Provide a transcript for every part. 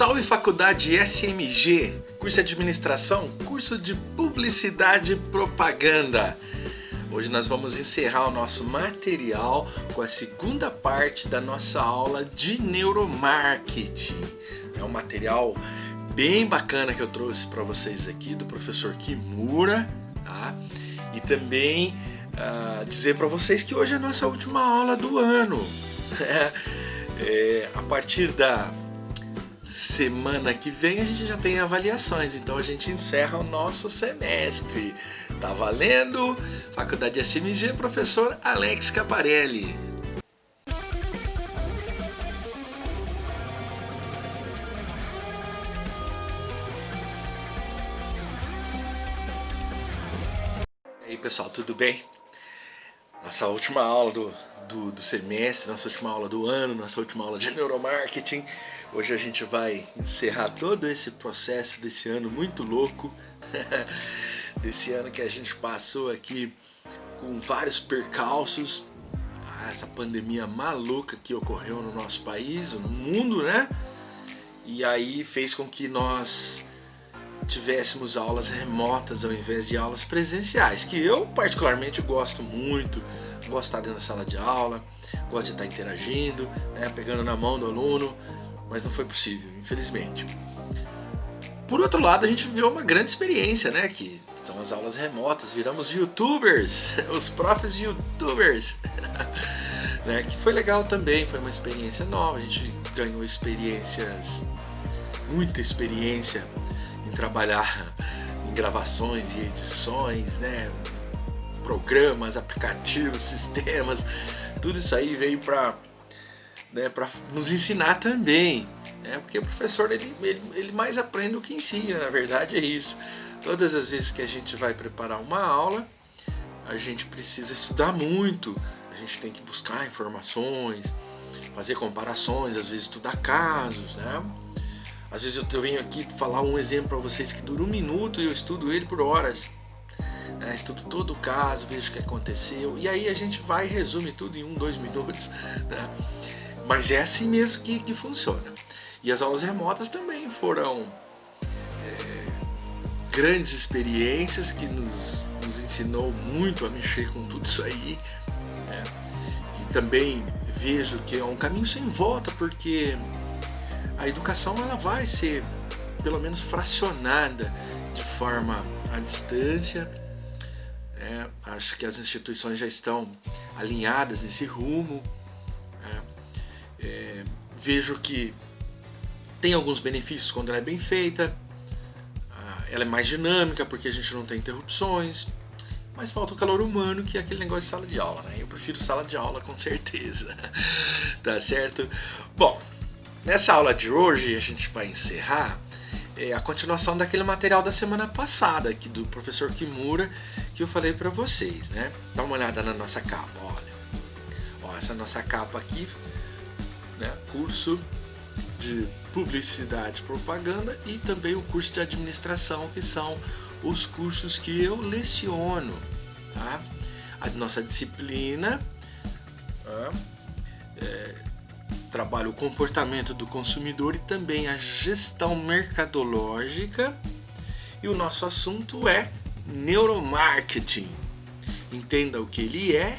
Salve Faculdade SMG, curso de Administração, curso de Publicidade e Propaganda. Hoje nós vamos encerrar o nosso material com a segunda parte da nossa aula de neuromarketing. É um material bem bacana que eu trouxe para vocês aqui do professor Kimura, tá? E também dizer para vocês que hoje é a nossa última aula do ano. A partir da semana que vem a gente já tem avaliações, então a gente encerra o nosso semestre. Tá valendo? Faculdade SMG, professor Alex Caparelli. E aí pessoal, tudo bem? Nossa última aula do semestre, nossa última aula do ano, nossa última aula de neuromarketing. Hoje a gente vai encerrar todo esse processo desse ano muito louco, desse ano que a gente passou aqui com vários percalços, essa pandemia maluca que ocorreu no nosso país, no mundo, né? E aí fez com que nós tivéssemos aulas remotas ao invés de aulas presenciais, que eu particularmente gosto muito, gosto de estar dentro da sala de aula, gosto de estar interagindo, né, pegando na mão do aluno, mas não foi possível, infelizmente. Por outro lado, a gente viveu uma grande experiência, né, que são as aulas remotas, viramos youtubers, os profs youtubers, né, que foi legal também, foi uma experiência nova, a gente ganhou muita experiência em trabalhar em gravações e edições, né, programas, aplicativos, sistemas, tudo isso aí veio para nos ensinar também, né, porque o professor ele mais aprende do que ensina, na verdade é isso. Todas as vezes que a gente vai preparar uma aula, a gente precisa estudar muito, a gente tem que buscar informações, fazer comparações, às vezes estudar casos, né? Às vezes eu venho aqui falar um exemplo para vocês que dura 1 minuto e eu estudo ele por horas. Estudo todo o caso, vejo o que aconteceu e aí a gente vai e resume tudo em 1, 2 minutos, né? Mas é assim mesmo que funciona. E as aulas remotas também foram grandes experiências que nos ensinou muito a mexer com tudo isso aí, né? E também vejo que é um caminho sem volta, porque a educação ela vai ser pelo menos fracionada de forma à distância. Acho que as instituições já estão alinhadas nesse rumo. Vejo que tem alguns benefícios quando ela é bem feita. Ela é mais dinâmica porque a gente não tem interrupções, mas falta o calor humano, que é aquele negócio de sala de aula, né? Eu prefiro sala de aula com certeza. Tá certo? Bom, nessa aula de hoje a gente vai encerrar a continuação daquele material da semana passada aqui do professor Kimura que eu falei para vocês, né? Dá uma olhada na nossa capa, olha. Ó, essa nossa capa aqui, né? Curso de Publicidade e Propaganda e também o curso de Administração, que são os cursos que eu leciono, tá? A nossa disciplina trabalha o comportamento do consumidor e também a gestão mercadológica, e o nosso assunto é neuromarketing. Entenda o que ele é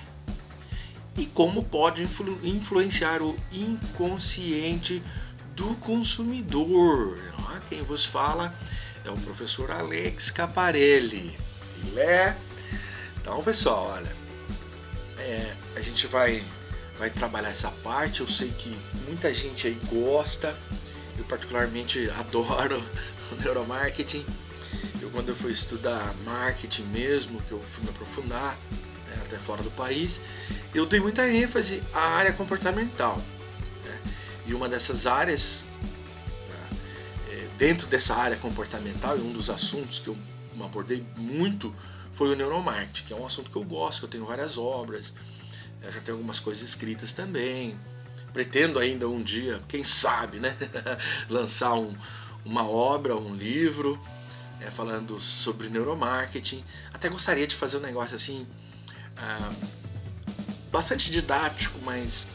e como pode influenciar o inconsciente do consumidor. Quem vos fala é o professor Alex Caparelli. Então, pessoal, olha, a gente vai trabalhar essa parte. Eu sei que muita gente aí gosta, eu particularmente adoro o neuromarketing. Quando eu fui estudar marketing mesmo, que eu fui me aprofundar, né, até fora do país, eu dei muita ênfase à área comportamental, né? E uma dessas áreas, dentro dessa área comportamental, e um dos assuntos que eu abordei muito foi o neuromarketing, que é um assunto que eu gosto, que eu tenho várias obras, já tenho algumas coisas escritas também. Pretendo ainda um dia, quem sabe, né, lançar uma obra, um livro, falando sobre neuromarketing. Até gostaria de fazer um negócio assim, bastante didático, mas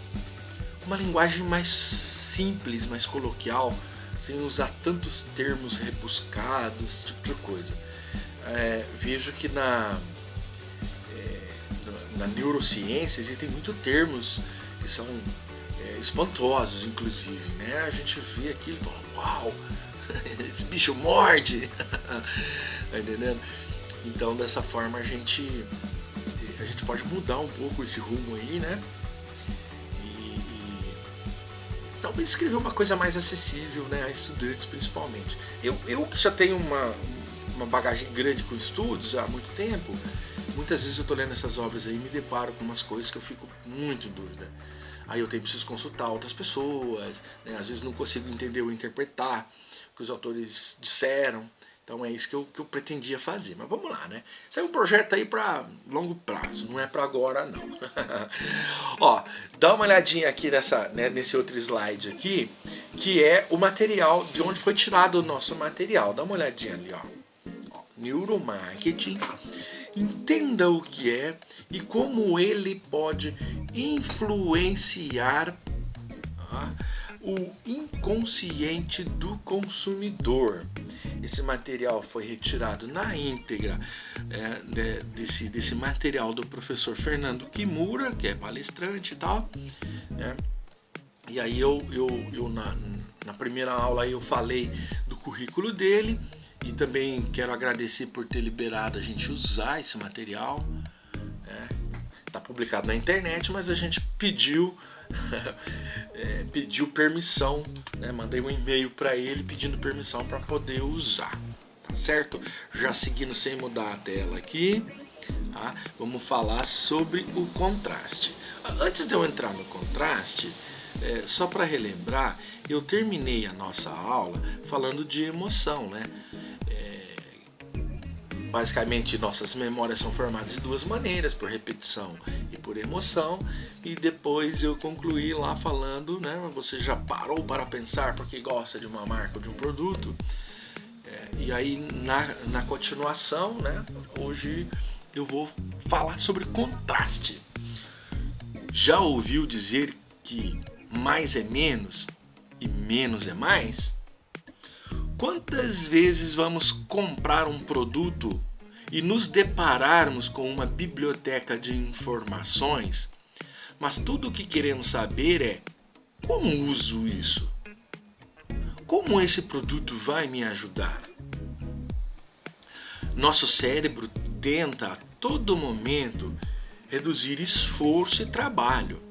uma linguagem mais simples, mais coloquial, sem usar tantos termos rebuscados, esse tipo de coisa. Vejo que na neurociência existem muitos termos que são espantosos, inclusive, né? A gente vê aquilo e fala, uau, esse bicho morde, tá entendendo? Então, dessa forma, a gente pode mudar um pouco esse rumo aí, né? E talvez escrever uma coisa mais acessível, né, a estudantes principalmente. Eu que já tenho uma bagagem grande com estudos já há muito tempo, muitas vezes eu estou lendo essas obras aí e me deparo com umas coisas que eu fico muito em dúvida. Aí eu preciso consultar outras pessoas, né? Às vezes não consigo entender ou interpretar o que os autores disseram. Então é isso que eu pretendia fazer. Mas vamos lá, né? Isso é um projeto aí para longo prazo, não é para agora não. Ó, dá uma olhadinha aqui nesse outro slide aqui, que é o material, de onde foi tirado o nosso material. Dá uma olhadinha ali, ó. Neuromarketing. Entenda o que é e como ele pode influenciar o inconsciente do consumidor. Esse material foi retirado na íntegra desse material do professor Fernando Kimura, que é palestrante e tal. E aí eu na primeira aula eu falei do currículo dele e também quero agradecer por ter liberado a gente usar esse material. Está publicado na internet, mas a gente pediu permissão, né? Mandei um e-mail para ele pedindo permissão para poder usar, tá certo? Já seguindo sem mudar a tela aqui, tá? Vamos falar sobre o contraste. Antes de eu entrar no contraste, só para relembrar, eu terminei a nossa aula falando de emoção, né? Basicamente, nossas memórias são formadas de duas maneiras, por repetição e por emoção. E depois eu concluí lá falando, né? Você já parou para pensar porque gosta de uma marca ou de um produto? E aí, na continuação, né? Hoje eu vou falar sobre contraste. Já ouviu dizer que mais é menos e menos é mais? Quantas vezes vamos comprar um produto e nos depararmos com uma biblioteca de informações, mas tudo o que queremos saber é como uso isso? Como esse produto vai me ajudar? Nosso cérebro tenta a todo momento reduzir esforço e trabalho.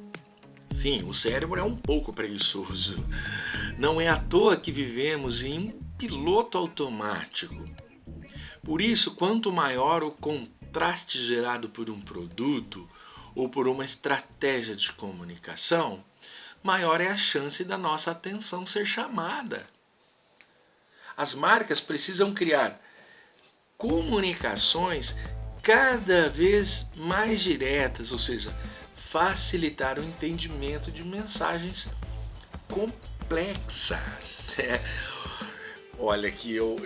Sim, o cérebro é um pouco preguiçoso. Não é à toa que vivemos em piloto automático. Por isso, quanto maior o contraste gerado por um produto ou por uma estratégia de comunicação, maior é a chance da nossa atenção ser chamada. As marcas precisam criar comunicações cada vez mais diretas, ou seja, facilitar o entendimento de mensagens complexas. Olha que eu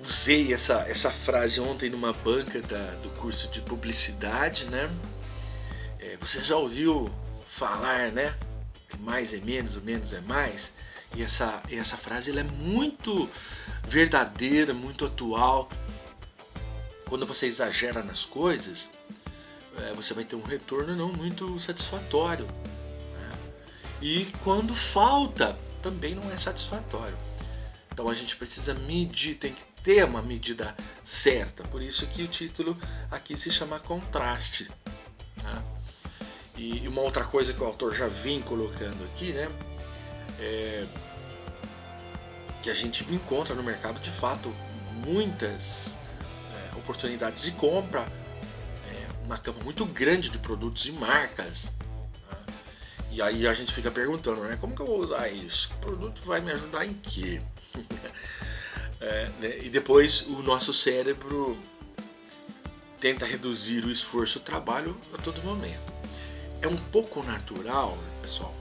usei essa frase ontem numa banca do curso de publicidade, né? Você já ouviu falar, né? Que mais é menos, o menos é mais? E essa frase ela é muito verdadeira, muito atual. Quando você exagera nas coisas, você vai ter um retorno não muito satisfatório. E quando falta, também não é satisfatório. Então a gente precisa medir, tem que ter uma medida certa. Por isso que o título aqui se chama contraste. Tá? E uma outra coisa que o autor já vem colocando aqui, né? Que a gente encontra no mercado de fato muitas oportunidades de compra, uma gama muito grande de produtos e marcas. E aí a gente fica perguntando, né? Como que eu vou usar isso? O produto vai me ajudar em quê? Né? E depois o nosso cérebro tenta reduzir o esforço e o trabalho a todo momento. É um pouco natural, pessoal,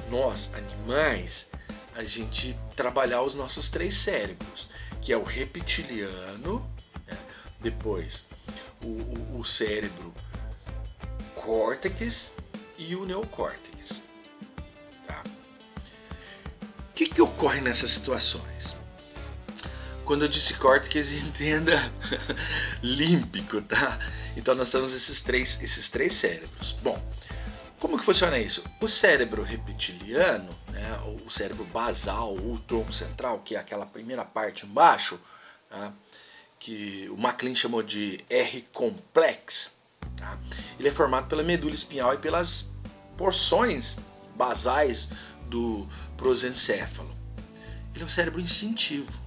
nós, animais, a gente trabalhar os nossos três cérebros, que é o reptiliano, né? Depois o cérebro córtex e o neocórtex. Tá? O que ocorre nessas situações? Quando eu disse córtex, entenda límbico, tá? Então nós temos esses três cérebros. Bom, como que funciona isso? O cérebro reptiliano, né, o cérebro basal, o tronco central, que é aquela primeira parte embaixo, tá, que o MacLean chamou de R-complex, tá? Ele é formado pela medula espinhal e pelas porções basais do prosencéfalo. Ele é um cérebro instintivo.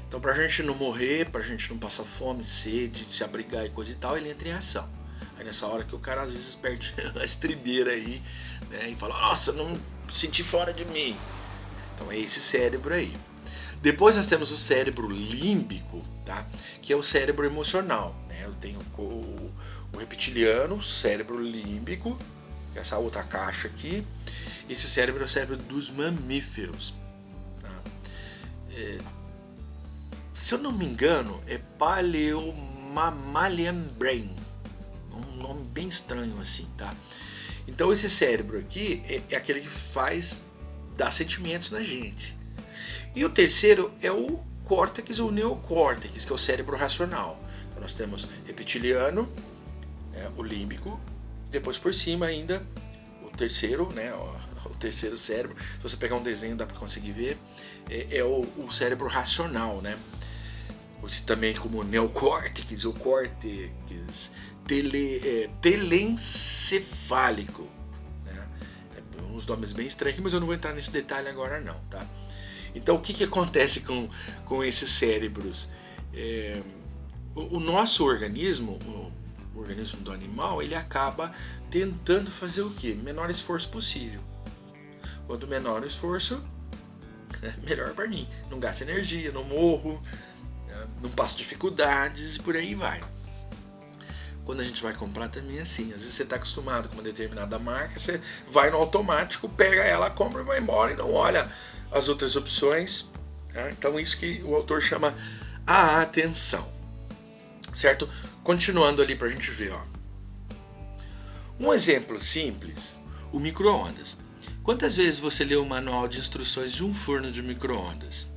Então, para a gente não morrer, para a gente não passar fome, sede, se abrigar e coisa e tal, ele entra em ação. Aí nessa hora que o cara às vezes perde a estribeira aí, né, e fala, nossa, não me senti fora de mim. Então é esse cérebro aí. Depois nós temos o cérebro límbico, tá, que é o cérebro emocional. Né? Eu tenho o reptiliano, o cérebro límbico, essa outra caixa aqui. Esse cérebro é o cérebro dos mamíferos. Tá? Se eu não me engano, é Paleomammalian Brain. Um nome bem estranho assim, tá? Então esse cérebro aqui é aquele que dá sentimentos na gente. E o terceiro é o córtex ou neocórtex, que é o cérebro racional. Então nós temos reptiliano, o límbico, depois por cima ainda o terceiro, né? O terceiro cérebro. Se você pegar um desenho dá para conseguir ver, é o cérebro racional, né? Também como neocórtex ou córtex telencefálico, né? Uns nomes bem estranhos, mas eu não vou entrar nesse detalhe agora não, tá? Então o que acontece com esses cérebros? O nosso organismo, o organismo do animal, ele acaba tentando fazer o quê? Menor esforço possível. Quanto menor o esforço, melhor para mim. Não gasta energia, não morro, não passo dificuldades e por aí vai. Quando a gente vai comprar também é assim. Às vezes você está acostumado com uma determinada marca, você vai no automático, pega ela, compra e vai embora e não olha as outras opções. Tá? Então isso que o autor chama a atenção. Certo? Continuando ali para a gente ver. Ó. Um exemplo simples, o micro-ondas. Quantas vezes você leu o manual de instruções de um forno de micro-ondas?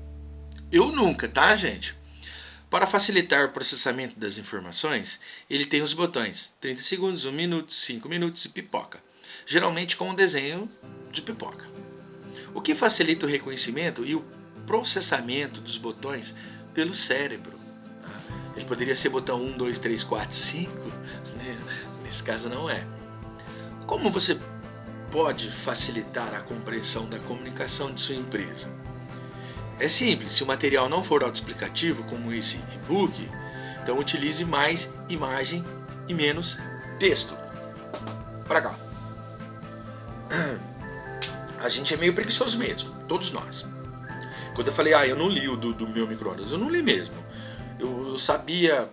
Eu nunca, tá, gente? Para facilitar o processamento das informações, ele tem os botões 30 segundos, 1 minuto, 5 minutos e pipoca, geralmente com um desenho de pipoca. O que facilita o reconhecimento e o processamento dos botões pelo cérebro. Ele poderia ser botão 1, 2, 3, 4, 5, né? Nesse caso não é. Como você pode facilitar a compreensão da comunicação de sua empresa? É simples, se o material não for autoexplicativo, como esse e-book, então utilize mais imagem e menos texto. Para cá. A gente é meio preguiçoso mesmo, todos nós. Quando eu falei, eu não li o do meu micro-ondas, eu não li mesmo. Eu sabia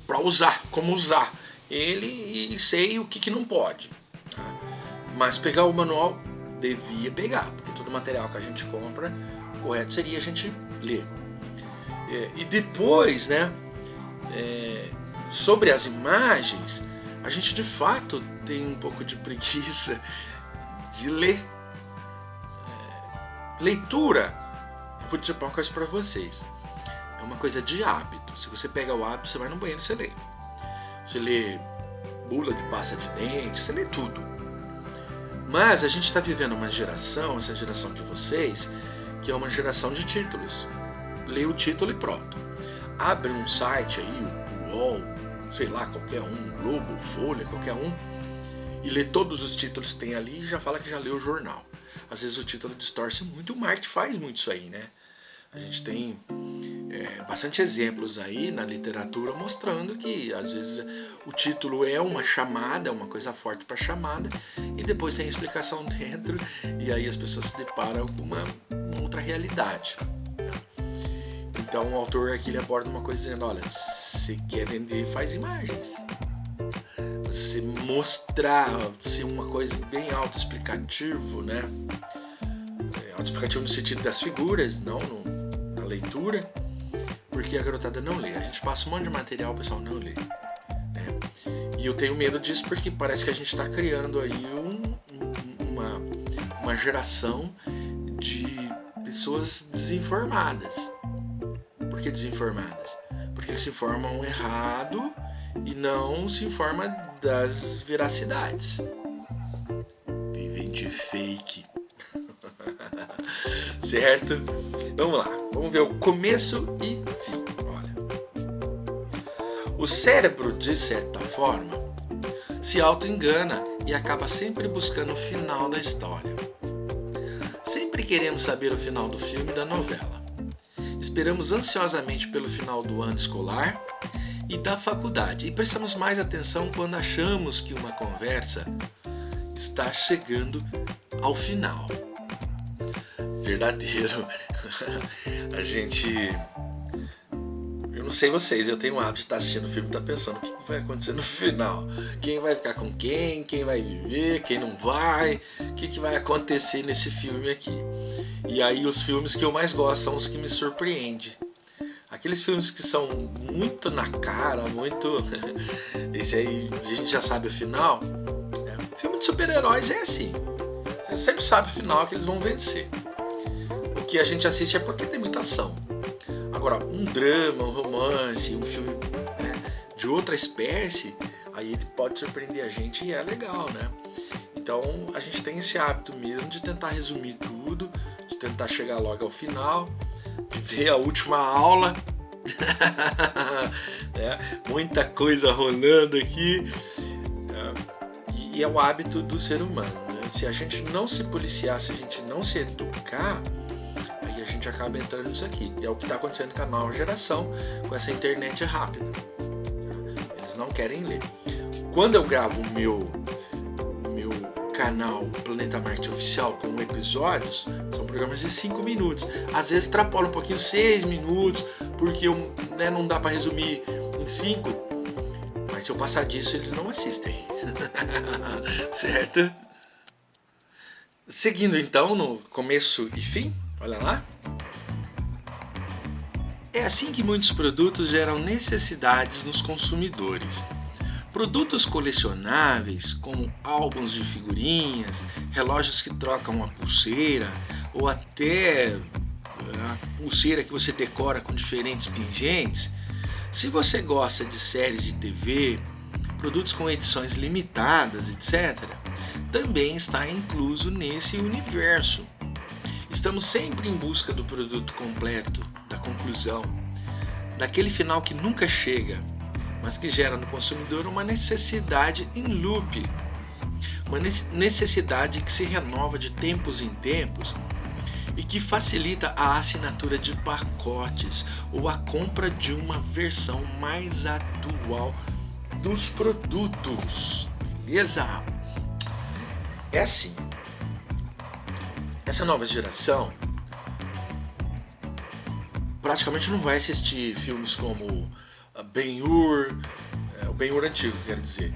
para usar, como usar ele e sei o que não pode. Tá? Mas pegar o manual, devia pegar, porque todo material que a gente compra, o correto seria a gente ler. E depois, né, sobre as imagens, a gente de fato tem um pouco de preguiça de ler. Leitura, eu vou dizer uma coisa para vocês, é uma coisa de hábito. Se você pega o hábito, você vai no banheiro e você lê. Você lê bula de pasta de dente, você lê tudo. Mas a gente está vivendo uma geração, essa geração de vocês, que é uma geração de títulos. Lê o título e pronto. Abre um site aí, o UOL, sei lá, qualquer um, Globo, Folha, qualquer um, e lê todos os títulos que tem ali e já fala que já leu o jornal. Às vezes o título distorce muito, o marketing faz muito isso aí, né? A gente tem bastante exemplos aí na literatura mostrando que às vezes o título é uma chamada, é uma coisa forte para chamada, e depois tem a explicação dentro, e aí as pessoas se deparam com uma outra realidade. Então o autor aqui ele aborda uma coisa dizendo, olha, se quer vender, faz imagens. Você mostrar, ser uma coisa bem autoexplicativo, né? Autoexplicativo no sentido das figuras, não na leitura, porque a garotada não lê. A gente passa um monte de material, o pessoal não lê. Né? E eu tenho medo disso porque parece que a gente está criando aí uma uma geração de pessoas desinformadas. Por que desinformadas? Porque eles se informam errado e não se informam das veracidades. Vivem de fake. Certo? Vamos lá, vamos ver o começo e fim. Olha, o cérebro, de certa forma, se auto-engana e acaba sempre buscando o final da história. Sempre queremos saber o final do filme e da novela. Esperamos ansiosamente pelo final do ano escolar e da faculdade e prestamos mais atenção quando achamos que uma conversa está chegando ao final. Verdadeiro. A gente... Eu não sei vocês, eu tenho o hábito de estar assistindo o filme e estar pensando o que vai acontecer no final. Quem vai ficar com quem vai viver, quem não vai, o que vai acontecer nesse filme aqui. E aí os filmes que eu mais gosto são os que me surpreendem. Aqueles filmes que são muito na cara, muito... Esse aí a gente já sabe o final. Filme de super-heróis é assim. Você sempre sabe o final que eles vão vencer. O que a gente assiste é porque tem muita ação. Agora, um drama, um romance, um filme, né, de outra espécie, aí ele pode surpreender a gente e é legal, né? Então a gente tem esse hábito mesmo de tentar resumir tudo, de tentar chegar logo ao final, de ver a última aula. Né? Muita coisa rolando aqui. E é o hábito do ser humano, né? Se a gente não se policiar, se a gente não se educar, aí a gente acaba entrando nisso aqui. E é o que está acontecendo com a nova geração, com essa internet rápida. Eles não querem ler. Quando eu gravo o meu canal Planeta Marte Oficial com episódios, são programas de 5 minutos. Às vezes extrapola um pouquinho, 6 minutos, porque né, não dá para resumir em 5. Mas se eu passar disso, eles não assistem. Certo? Seguindo então no começo e fim, olha lá. É assim que muitos produtos geram necessidades nos consumidores. Produtos colecionáveis, como álbuns de figurinhas, relógios que trocam a pulseira, ou até a pulseira que você decora com diferentes pingentes. Se você gosta de séries de TV, produtos com edições limitadas, etc., também está incluso nesse universo. Estamos sempre em busca do produto completo, da conclusão, daquele final que nunca chega, mas que gera no consumidor uma necessidade em loop, uma necessidade que se renova de tempos em tempos e que facilita a assinatura de pacotes ou a compra de uma versão mais atual dos produtos. Beleza? É assim. Essa nova geração praticamente não vai assistir filmes como Ben-Hur, o Ben-Hur antigo, quero dizer,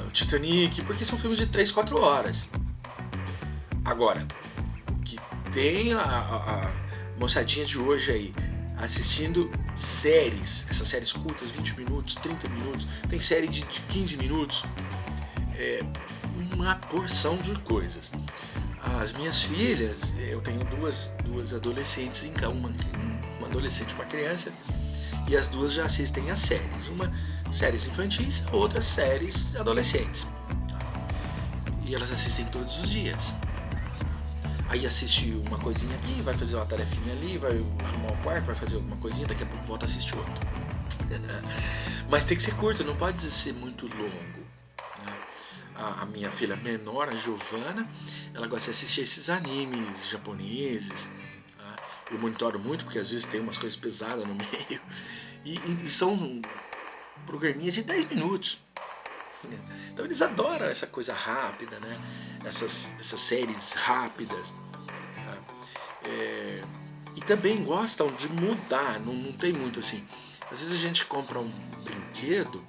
o Titanic, porque são filmes de 3, 4 horas. Agora, que tem a moçadinha de hoje aí assistindo séries, essas séries curtas, 20 minutos, 30 minutos, tem série de 15 minutos, uma porção de coisas. As minhas filhas, eu tenho duas adolescentes, uma adolescente e uma criança, e as duas já assistem as séries, uma séries infantis, outra séries adolescentes, e elas assistem todos os dias. Aí assiste uma coisinha aqui, vai fazer uma tarefinha ali, vai arrumar o quarto, vai fazer alguma coisinha, daqui a pouco volta a assistir outro. Mas tem que ser curto, não pode ser muito longo. A minha filha menor, a Giovana, ela gosta de assistir esses animes japoneses. Eu monitoro muito, porque às vezes tem umas coisas pesadas no meio. E são programinhas de 10 minutos. Então eles adoram essa coisa rápida, né? Essas séries rápidas. E também gostam de mudar, não tem muito assim. Às vezes a gente compra um brinquedo,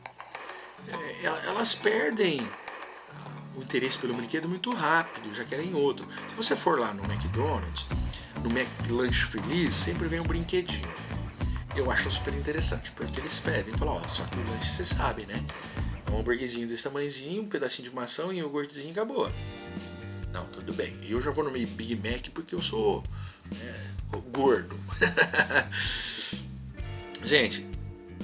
elas perdem o interesse pelo brinquedo muito rápido, já querem outro. Se você for lá no McDonald's, no McLanche Feliz, sempre vem um brinquedinho. Eu acho super interessante, porque eles pedem, falam, só que o lanche você sabe, né? É um hambúrguerzinho desse tamanhozinho, um pedacinho de maçã e um iogurtezinho e acabou. Não, tudo bem. Eu já vou no meio Big Mac porque eu sou gordo. Gente,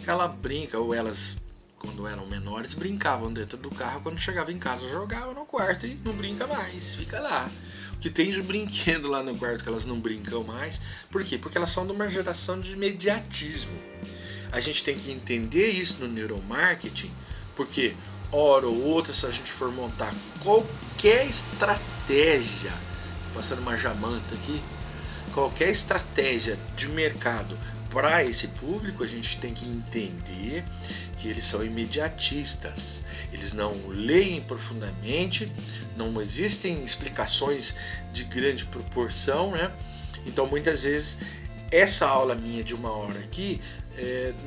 ela brinca, ou elas, quando eram menores, brincavam dentro do carro. Quando chegava em casa, jogava no quarto e não brinca mais, fica lá. O que tem de brinquedo lá no quarto que elas não brincam mais. Por quê? Porque elas são de uma geração de imediatismo. A gente tem que entender isso no neuromarketing, porque hora ou outra, se a gente for montar qualquer estratégia, passando uma jamanta aqui, qualquer estratégia de mercado para esse público, a gente tem que entender que eles são imediatistas. Eles não leem profundamente, não existem explicações de grande proporção, né? Então, muitas vezes, essa aula minha de 1 hora aqui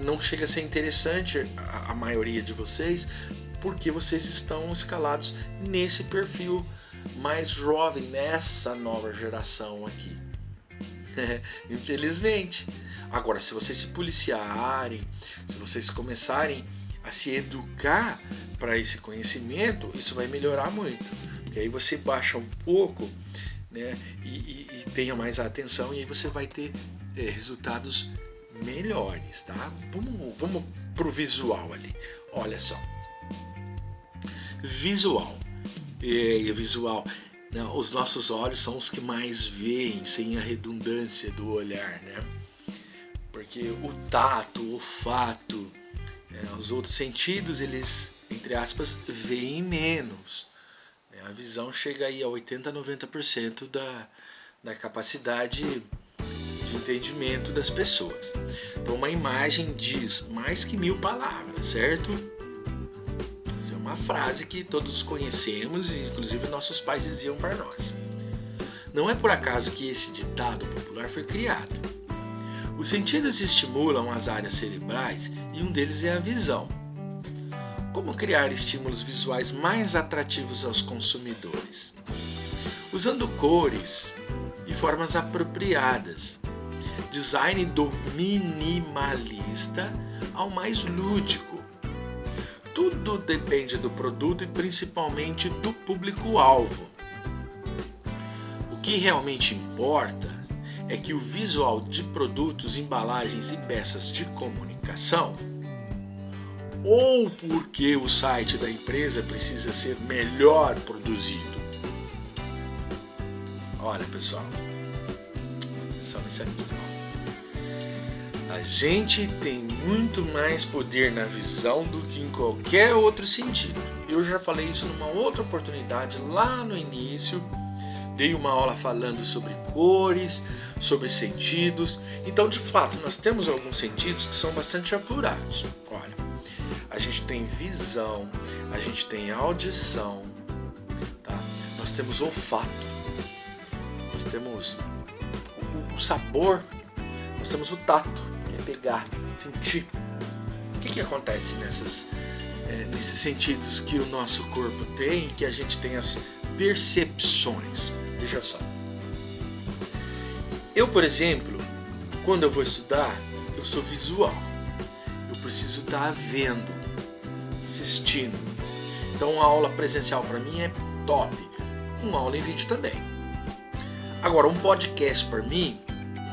não chega a ser interessante a maioria de vocês, porque vocês estão escalados nesse perfil mais jovem, nessa nova geração aqui. Infelizmente. Agora, se vocês se policiarem, se vocês começarem a se educar para esse conhecimento, isso vai melhorar muito. Porque aí você baixa um pouco, né, e tenha mais atenção, e aí você vai ter resultados melhores, tá? Vamos pro visual ali. Olha só. Visual. Visual. Não, os nossos olhos são os que mais veem, sem a redundância do olhar, né? Porque o tato, o olfato, os outros sentidos, eles, entre aspas, veem menos. A visão chega aí a 80% a 90% da capacidade de entendimento das pessoas. Então, uma imagem diz mais que 1000 palavras, certo? Essa é uma frase que todos conhecemos e, inclusive, nossos pais diziam para nós. Não é por acaso que esse ditado popular foi criado. Os sentidos estimulam as áreas cerebrais e um deles é a visão. Como criar estímulos visuais mais atrativos aos consumidores? Usando cores e formas apropriadas. Design do minimalista ao mais lúdico. Tudo depende do produto e principalmente do público-alvo. O que realmente importa é que o visual de produtos, embalagens e peças de comunicação, ou porque o site da empresa precisa ser melhor produzido. Olha, pessoal, só isso aqui. A gente tem muito mais poder na visão do que em qualquer outro sentido. Eu já falei isso numa outra oportunidade lá no início. Dei uma aula falando sobre cores, sobre sentidos. Então, de fato, nós temos alguns sentidos que são bastante apurados. Olha, a gente tem visão, a gente tem audição, tá? Nós temos olfato, nós temos o sabor, nós temos o tato, que é pegar, sentir. O que acontece nesses sentidos que o nosso corpo tem, que a gente tem as percepções? Veja só. Eu, por exemplo, quando eu vou estudar, eu sou visual. Eu preciso estar vendo, assistindo. Então, a aula presencial para mim é top. Uma aula em vídeo também. Agora, um podcast para mim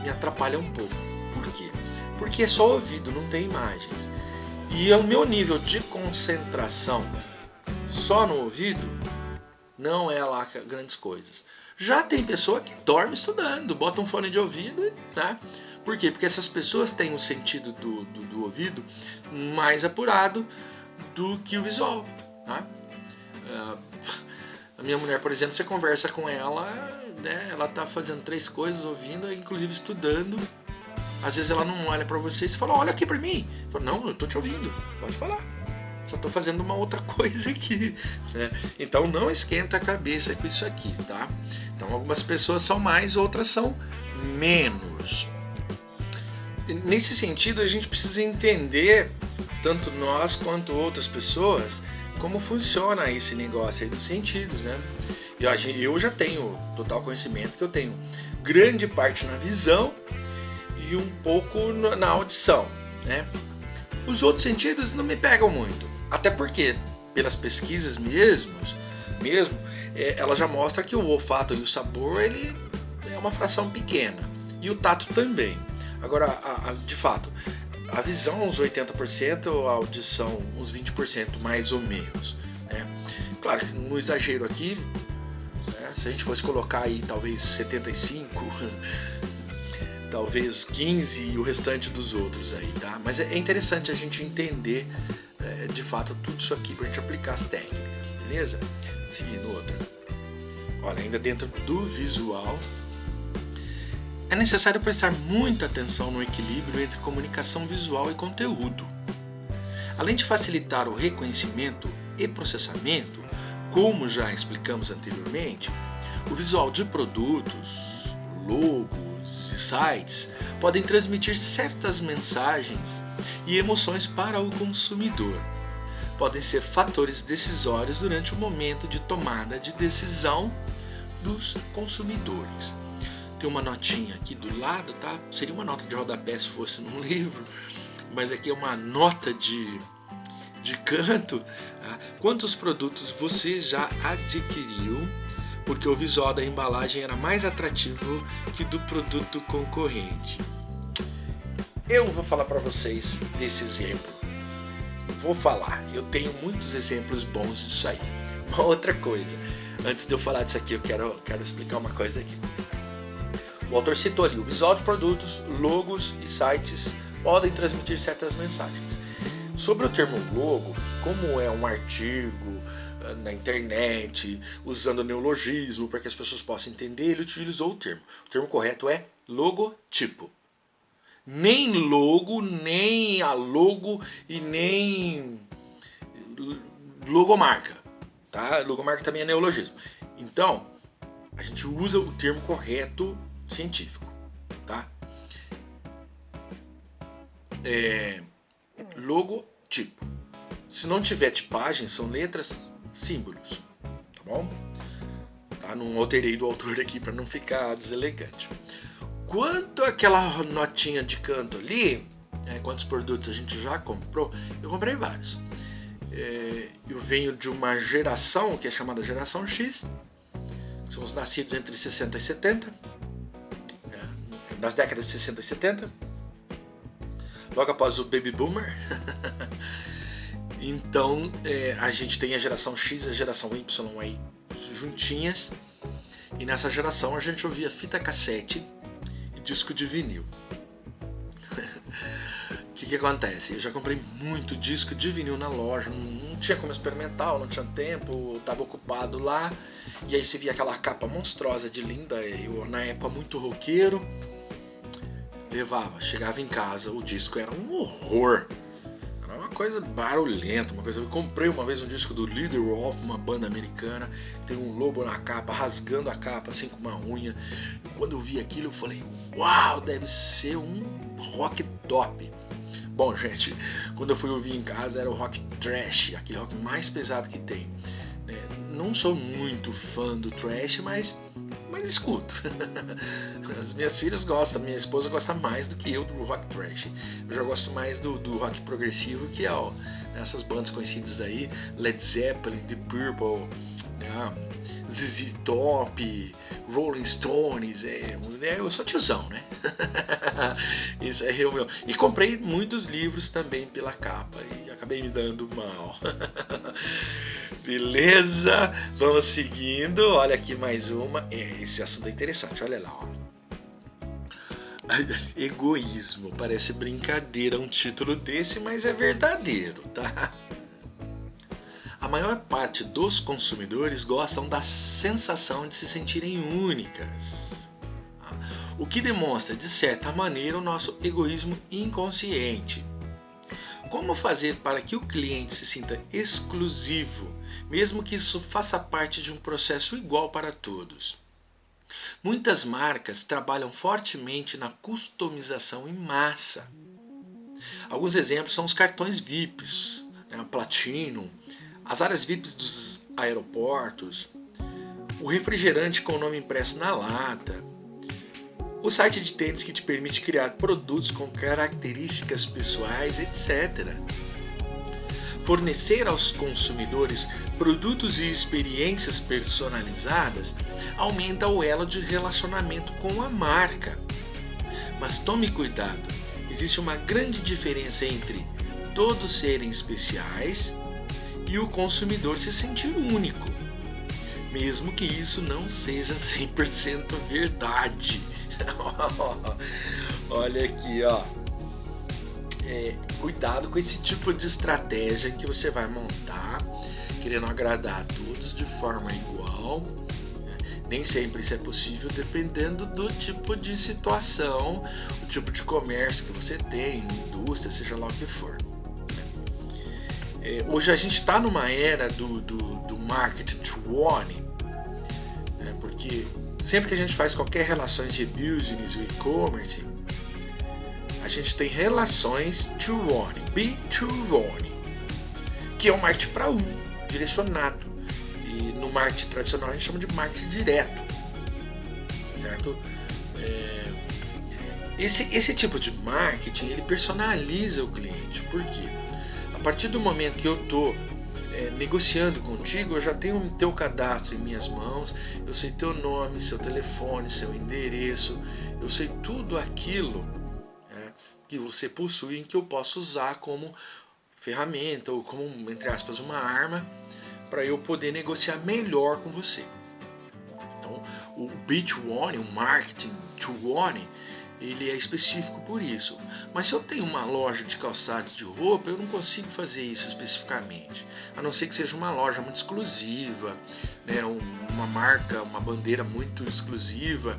me atrapalha um pouco. Por quê? Porque é só ouvido, não tem imagens. E o meu nível de concentração só no ouvido não é lá grandes coisas. Já tem pessoa que dorme estudando, bota um fone de ouvido, tá? Por quê? Porque essas pessoas têm um sentido do ouvido mais apurado do que o visual, tá? A minha mulher, por exemplo, você conversa com ela, né? Ela tá fazendo 3 coisas, ouvindo, inclusive estudando. Às vezes ela não olha pra você e você fala, olha aqui pra mim. Eu falo, não, eu tô te ouvindo, pode falar. Só estou fazendo uma outra coisa aqui, né? Então não esquenta a cabeça com isso aqui, tá? Então algumas pessoas são mais, outras são menos. Nesse sentido, a gente precisa entender, tanto nós quanto outras pessoas, como funciona esse negócio aí dos sentidos, né? Eu já tenho total conhecimento que eu tenho grande parte na visão e um pouco na audição, né? Os outros sentidos não me pegam muito. Até porque, pelas pesquisas mesmo, ela já mostra que o olfato e o sabor ele é uma fração pequena, e o tato também. Agora, de fato, a visão uns 80%, a audição uns 20% mais ou menos, né? Claro que no exagero aqui, né, se a gente fosse colocar aí talvez 75, talvez 15 e o restante dos outros aí, tá? Mas é interessante a gente entender de fato tudo isso aqui pra gente aplicar as técnicas, beleza? Seguindo outra. Olha, ainda dentro do visual, é necessário prestar muita atenção no equilíbrio entre comunicação visual e conteúdo. Além de facilitar o reconhecimento e processamento, como já explicamos anteriormente, o visual de produtos, logos e sites podem transmitir certas mensagens e emoções para o consumidor. Podem ser fatores decisórios durante o momento de tomada de decisão dos consumidores. Tem uma notinha aqui do lado, tá? Seria uma nota de rodapé se fosse num livro, mas aqui é uma nota de canto. Tá? Quantos produtos você já adquiriu porque o visual da embalagem era mais atrativo que do produto concorrente? Eu vou falar para vocês desse exemplo. Vou falar, eu tenho muitos exemplos bons disso aí. Uma outra coisa, antes de eu falar disso aqui, eu quero explicar uma coisa aqui. O autor citou ali, o visual de produtos, logos e sites podem transmitir certas mensagens. Sobre o termo logo, como é um artigo na internet, usando neologismo para que as pessoas possam entender, ele utilizou o termo. O termo correto é logotipo. Nem logo, nem a logo e nem logomarca. Tá? Logomarca também é neologismo. Então, a gente usa o termo correto científico, tá? Logotipo. Se não tiver tipagem, são letras, símbolos, tá bom? Tá? Não alterei do autor aqui para não ficar deselegante. Quanto àquela notinha de canto ali, quantos produtos a gente já comprou? Eu comprei vários. Eu venho de uma geração que é chamada geração X, que são os nascidos entre 60 e 70. Das décadas de 60 e 70, logo após o Baby Boomer. Então a gente tem a geração X e a geração Y aí juntinhas, e nessa geração a gente ouvia fita cassete e disco de vinil. O que acontece? Eu já comprei muito disco de vinil na loja, não tinha como experimentar, não tinha tempo, estava ocupado lá, e aí você via aquela capa monstruosa de linda, eu na época muito roqueiro, levava, chegava em casa, o disco era um horror, era uma coisa barulhenta, uma coisa. Eu comprei uma vez um disco do Leader Wolf, uma banda americana, tem um lobo na capa, rasgando a capa assim com uma unha, e quando eu vi aquilo eu falei, uau, deve ser um rock top. Bom, gente, quando eu fui ouvir em casa era o rock thrash, aquele rock mais pesado que tem. Não sou muito fã do thrash, mas escuto. As minhas filhas gostam, minha esposa gosta mais do que eu do rock thrash. Eu já gosto mais do rock progressivo, que é essas bandas conhecidas aí, Led Zeppelin, The Purple, ZZ Top, Rolling Stones. Eu sou tiozão, né? Isso é o meu. E comprei muitos livros também pela capa e acabei me dando mal. Beleza? Vamos seguindo. Olha aqui mais uma. Esse assunto é interessante. Olha lá, ó. Egoísmo. Parece brincadeira um título desse, mas é verdadeiro, tá? A maior parte dos consumidores gostam da sensação de se sentirem únicas, o que demonstra, de certa maneira, o nosso egoísmo inconsciente. Como fazer para que o cliente se sinta exclusivo, mesmo que isso faça parte de um processo igual para todos? Muitas marcas trabalham fortemente na customização em massa. Alguns exemplos são os cartões VIPs, a Platinum, as áreas VIPs dos aeroportos, o refrigerante com o nome impresso na lata, o site de tênis que te permite criar produtos com características pessoais, etc. Fornecer aos consumidores Produtos e experiências personalizadas aumentam o elo de relacionamento com a marca. Mas tome cuidado, existe uma grande diferença entre todos serem especiais e o consumidor se sentir único, mesmo que isso não seja 100% verdade. Olha aqui, ó. Cuidado com esse tipo de estratégia que você vai montar, querendo agradar a todos de forma igual. Nem sempre isso é possível, dependendo do tipo de situação, o tipo de comércio que você tem, indústria, seja lá o que for. Hoje a gente está numa era do marketing to warning, porque sempre que a gente faz qualquer relações de business ou e-commerce, a gente tem relações to warning, B2 warning, que é um marketing para direcionado. E no marketing tradicional a gente chama de marketing direto, certo? Esse tipo de marketing, ele personaliza o cliente. Por quê? A partir do momento que eu estou negociando contigo, eu já tenho o teu cadastro em minhas mãos, eu sei teu nome, seu telefone, seu endereço, eu sei tudo aquilo que você possui, em que eu posso usar como ferramenta ou como, entre aspas, uma arma para eu poder negociar melhor com você. Então, o B2 o marketing to warning, ele é específico por isso. Mas se eu tenho uma loja de calçados de roupa, eu não consigo fazer isso especificamente. A não ser que seja uma loja muito exclusiva, né? Uma marca, uma bandeira muito exclusiva,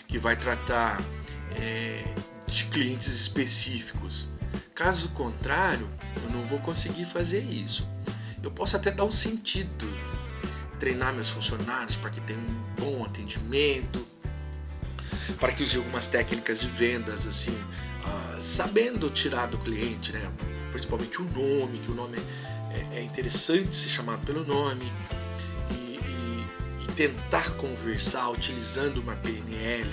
que vai tratar de clientes específicos. Caso contrário, eu não vou conseguir fazer isso. Eu posso até dar um sentido, treinar meus funcionários para que tenham um bom atendimento, para que use algumas técnicas de vendas, assim, sabendo tirar do cliente, né? Principalmente o nome, que o nome é interessante ser chamado pelo nome, e tentar conversar utilizando uma PNL.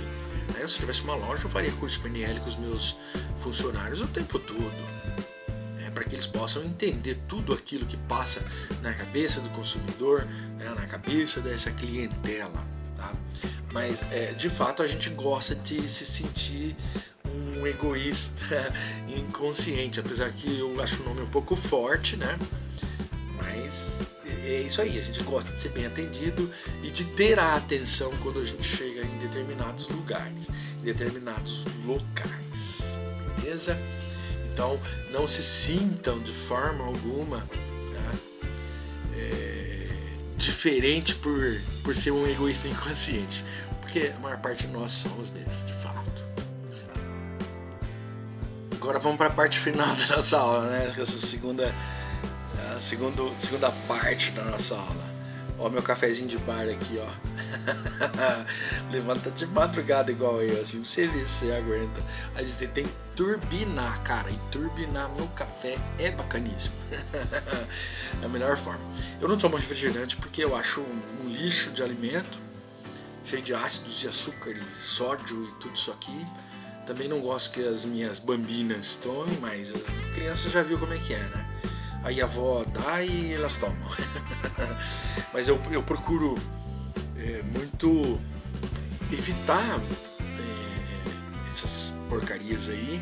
Se eu tivesse uma loja, eu faria curso de PNL com os meus funcionários o tempo todo, para que eles possam entender tudo aquilo que passa na cabeça do consumidor, na cabeça dessa clientela, tá? Mas de fato a gente gosta de se sentir um egoísta inconsciente, apesar que eu acho o nome um pouco forte, né? Mas é isso aí, a gente gosta de ser bem atendido e de ter a atenção quando a gente chega em determinados lugares, em determinados locais, beleza? Então não se sintam de forma alguma, tá? Diferente por ser um egoísta inconsciente, porque a maior parte de nós somos mesmo, de fato. Agora vamos para a parte final da nossa aula, né? Essa segunda parte da nossa aula. Ó, meu cafezinho de bar aqui, ó. Levanta de madrugada igual eu, assim, você vê se você aguenta. Aí você tem que turbinar, cara. E turbinar no café é bacaníssimo. É a melhor forma. Eu não tomo refrigerante porque eu acho um lixo de alimento, cheio de ácidos e açúcares, sódio e tudo isso aqui. Também não gosto que as minhas bambinas tomem, mas a criança já viu como é que é, né? Aí a avó dá e elas tomam. Mas eu procuro muito evitar essas porcarias aí,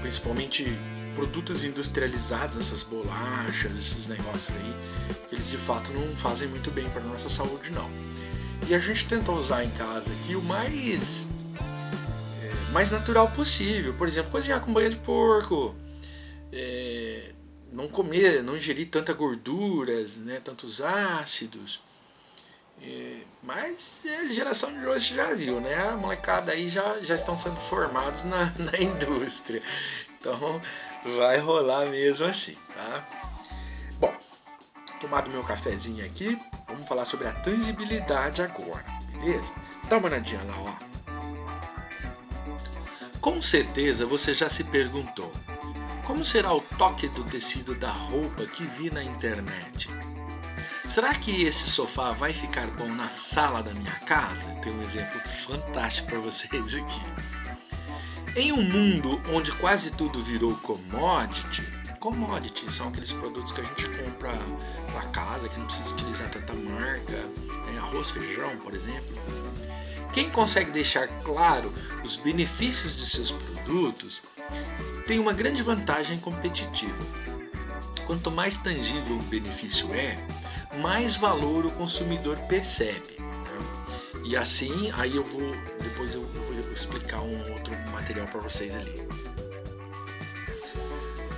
principalmente produtos industrializados, essas bolachas, esses negócios aí, que eles de fato não fazem muito bem para a nossa saúde, não. E a gente tenta usar em casa aqui o mais natural possível. Por exemplo, cozinhar com banha de porco, não ingerir tantas gorduras, né, tantos ácidos. Mas a geração de hoje já viu, né? A molecada aí já estão sendo formados na indústria. Então vai rolar mesmo assim, tá? Bom, tomado meu cafezinho aqui, vamos falar sobre a tangibilidade agora, beleza? Dá uma olhadinha lá, ó. Com certeza você já se perguntou: como será o toque do tecido da roupa que vi na internet? Será que esse sofá vai ficar bom na sala da minha casa? Tem um exemplo fantástico para vocês aqui. Em um mundo onde quase tudo virou commodity, commodity, são aqueles produtos que a gente compra para casa, que não precisa utilizar tanta marca, né? Arroz, feijão, por exemplo. Quem consegue deixar claro os benefícios de seus produtos tem uma grande vantagem competitiva. Quanto mais tangível o benefício é, mais valor o consumidor percebe. Né? E assim, aí depois eu vou explicar um outro material para vocês ali.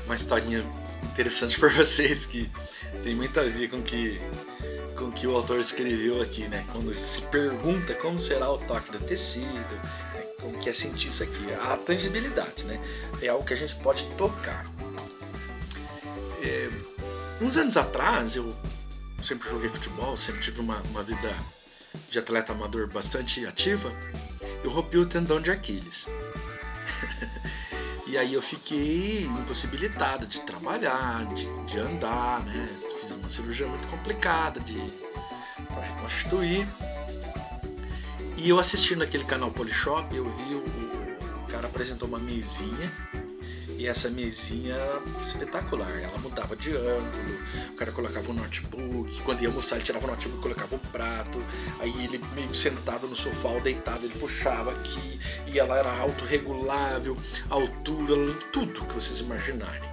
Uma historinha interessante para vocês que tem muito a ver com que o autor escreveu aqui, né? Quando se pergunta como será o toque do tecido, né? Como que é sentir isso aqui, a tangibilidade, né? É algo que a gente pode tocar. Uns anos atrás eu sempre joguei futebol, sempre tive uma vida de atleta amador bastante ativa. Eu rompi o tendão de Aquiles. E aí eu fiquei impossibilitado de trabalhar, de andar, né? Fiz uma cirurgia muito complicada para reconstituir. E eu assistindo aquele canal Polishop, eu vi o cara apresentou uma mesinha. E essa mesinha era espetacular, ela mudava de ângulo, o cara colocava um notebook, quando ia almoçar ele tirava o notebook e colocava o prato, aí ele meio sentado no sofá ou deitado, ele puxava aqui, e ela era autorregulável, altura, tudo que vocês imaginarem.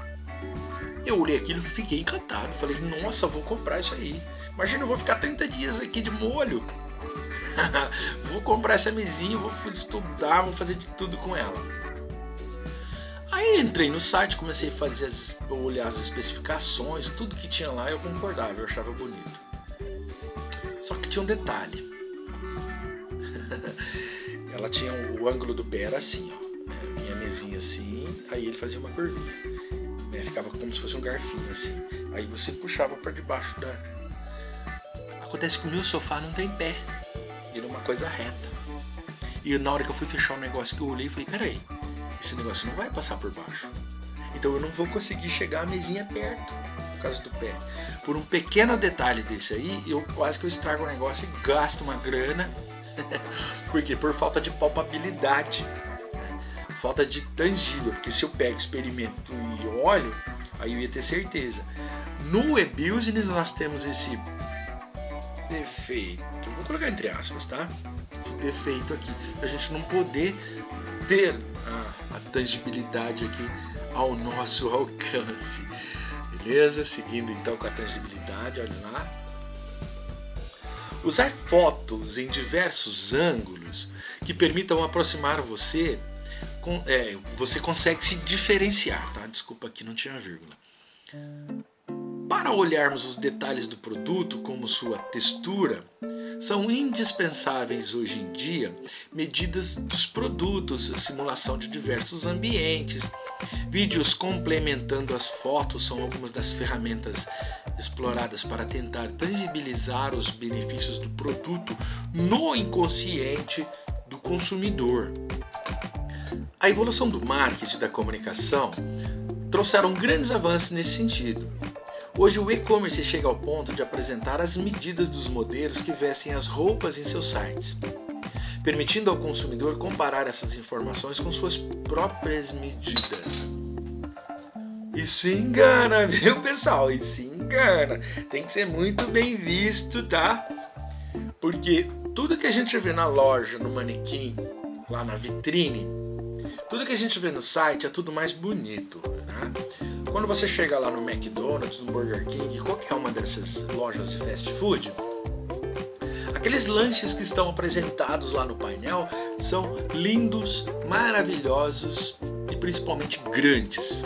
Eu olhei aquilo e fiquei encantado, falei, nossa, vou comprar isso aí, imagina, eu vou ficar 30 dias aqui de molho, vou comprar essa mesinha, vou estudar, vou fazer de tudo com ela. Aí entrei no site, comecei a olhar as especificações, tudo que tinha lá eu concordava, eu achava bonito. Só que tinha um detalhe. Ela tinha o ângulo do pé era assim, ó. Minha mesinha assim, aí ele fazia uma curvinha. Né? Ficava como se fosse um garfinho assim. Aí você puxava para debaixo da... Acontece que o meu sofá não tem pé. Ele é uma coisa reta. E na hora que eu fui fechar o negócio que eu olhei, falei, peraí. Esse negócio não vai passar por baixo. Então eu não vou conseguir chegar a mesinha perto, por causa do pé. Por um pequeno detalhe desse aí, eu quase que eu estrago o negócio e gasto uma grana. Por quê? Por falta de palpabilidade. Né? Falta de tangível. Porque se eu pego, experimento e olho, aí eu ia ter certeza. No e-business nós temos esse defeito. Vou colocar entre aspas, tá? Esse defeito aqui. A gente não poder ter a tangibilidade aqui ao nosso alcance. Beleza? Seguindo então com a tangibilidade, olha lá. Usar fotos em diversos ângulos que permitam aproximar você, você consegue se diferenciar, tá? Desculpa, aqui não tinha vírgula. Para olharmos os detalhes do produto, como sua textura, são indispensáveis hoje em dia medidas dos produtos, simulação de diversos ambientes, vídeos complementando as fotos são algumas das ferramentas exploradas para tentar tangibilizar os benefícios do produto no inconsciente do consumidor. A evolução do marketing e da comunicação trouxeram grandes avanços nesse sentido. Hoje o e-commerce chega ao ponto de apresentar as medidas dos modelos que vestem as roupas em seus sites, permitindo ao consumidor comparar essas informações com suas próprias medidas. Isso engana, viu, pessoal? Isso engana. Tem que ser muito bem visto, tá? Porque tudo que a gente vê na loja, no manequim, lá na vitrine, tudo que a gente vê no site é tudo mais bonito, né? Quando você chega lá no McDonald's, no Burger King, qualquer uma dessas lojas de fast food, aqueles lanches que estão apresentados lá no painel são lindos, maravilhosos e principalmente grandes.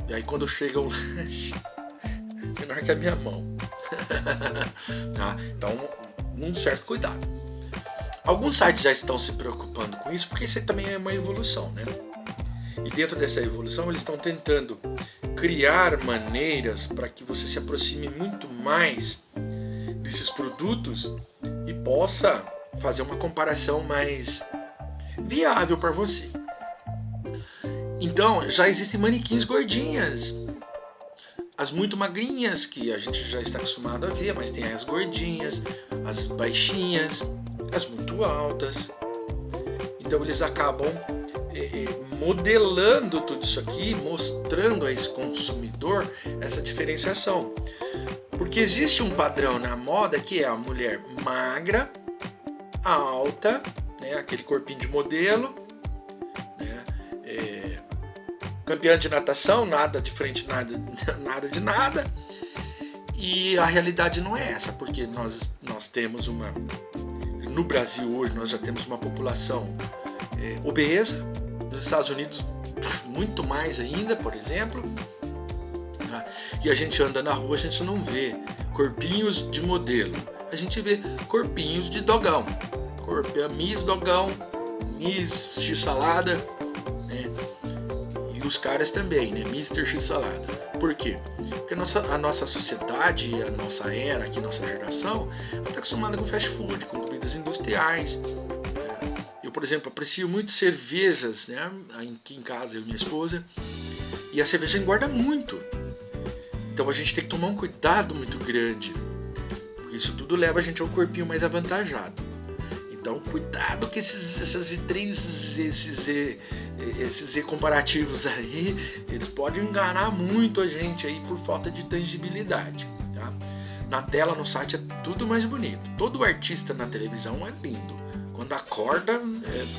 E aí quando chega o lanche, menor que a minha mão. Tá? Então, um certo cuidado. Alguns sites já estão se preocupando com isso, porque isso também é uma evolução, né? E dentro dessa evolução eles estão tentando criar maneiras para que você se aproxime muito mais desses produtos e possa fazer uma comparação mais viável para você. Então já existem manequins gordinhas, as muito magrinhas que a gente já está acostumado a ver, mas tem as gordinhas, as baixinhas, as muito altas. Então eles acabam modelando tudo isso aqui, mostrando a esse consumidor essa diferenciação. Porque existe um padrão na moda que é a mulher magra, alta, né, aquele corpinho de modelo, né, campeã de natação, nada de frente, nada de nada. E a realidade não é essa, porque nós temos no Brasil hoje nós já temos uma população obesa, nos Estados Unidos muito mais ainda, por exemplo, né? E a gente anda na rua, a gente não vê corpinhos de modelo, a gente vê corpinhos de dogão, Miss Dogão, Miss X-Salada, né? E os caras também, né? Mr. X-Salada. Por quê? Porque a nossa sociedade, a nossa era, aqui, nossa geração, está acostumada com fast food, com comidas industriais. Eu, por exemplo, aprecio muito cervejas, né? Aqui em casa, eu e minha esposa, e a cerveja engorda muito. Então a gente tem que tomar um cuidado muito grande, porque isso tudo leva a gente a um corpinho mais avantajado. Então, cuidado com essas vitrines, esses comparativos aí, eles podem enganar muito a gente aí por falta de tangibilidade, tá? Na tela, no site, é tudo mais bonito. Todo artista na televisão é lindo. Quando acorda,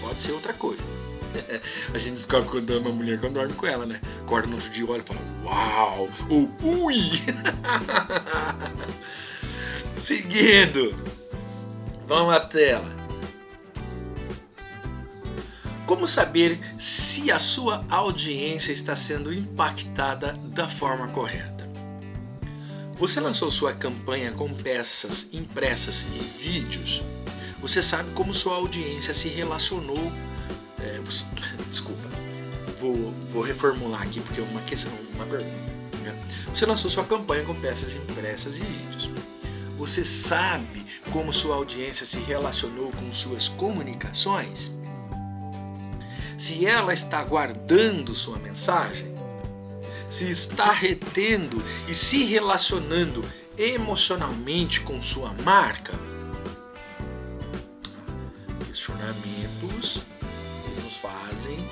pode ser outra coisa. A gente descobre quando ama a mulher, quando dorme com ela, né? Acorda no outro dia, olha e fala, uau, ui! Seguindo, vamos à tela. Como saber se a sua audiência está sendo impactada da forma correta? Você lançou sua campanha com peças impressas e vídeos? Você sabe como sua audiência se relacionou? Desculpa, vou reformular aqui porque é uma questão, uma pergunta. Você lançou sua campanha com peças impressas e vídeos. Você sabe como sua audiência se relacionou com suas comunicações? Se ela está guardando sua mensagem, se está retendo e se relacionando emocionalmente com sua marca. Questionamentos que nos fazem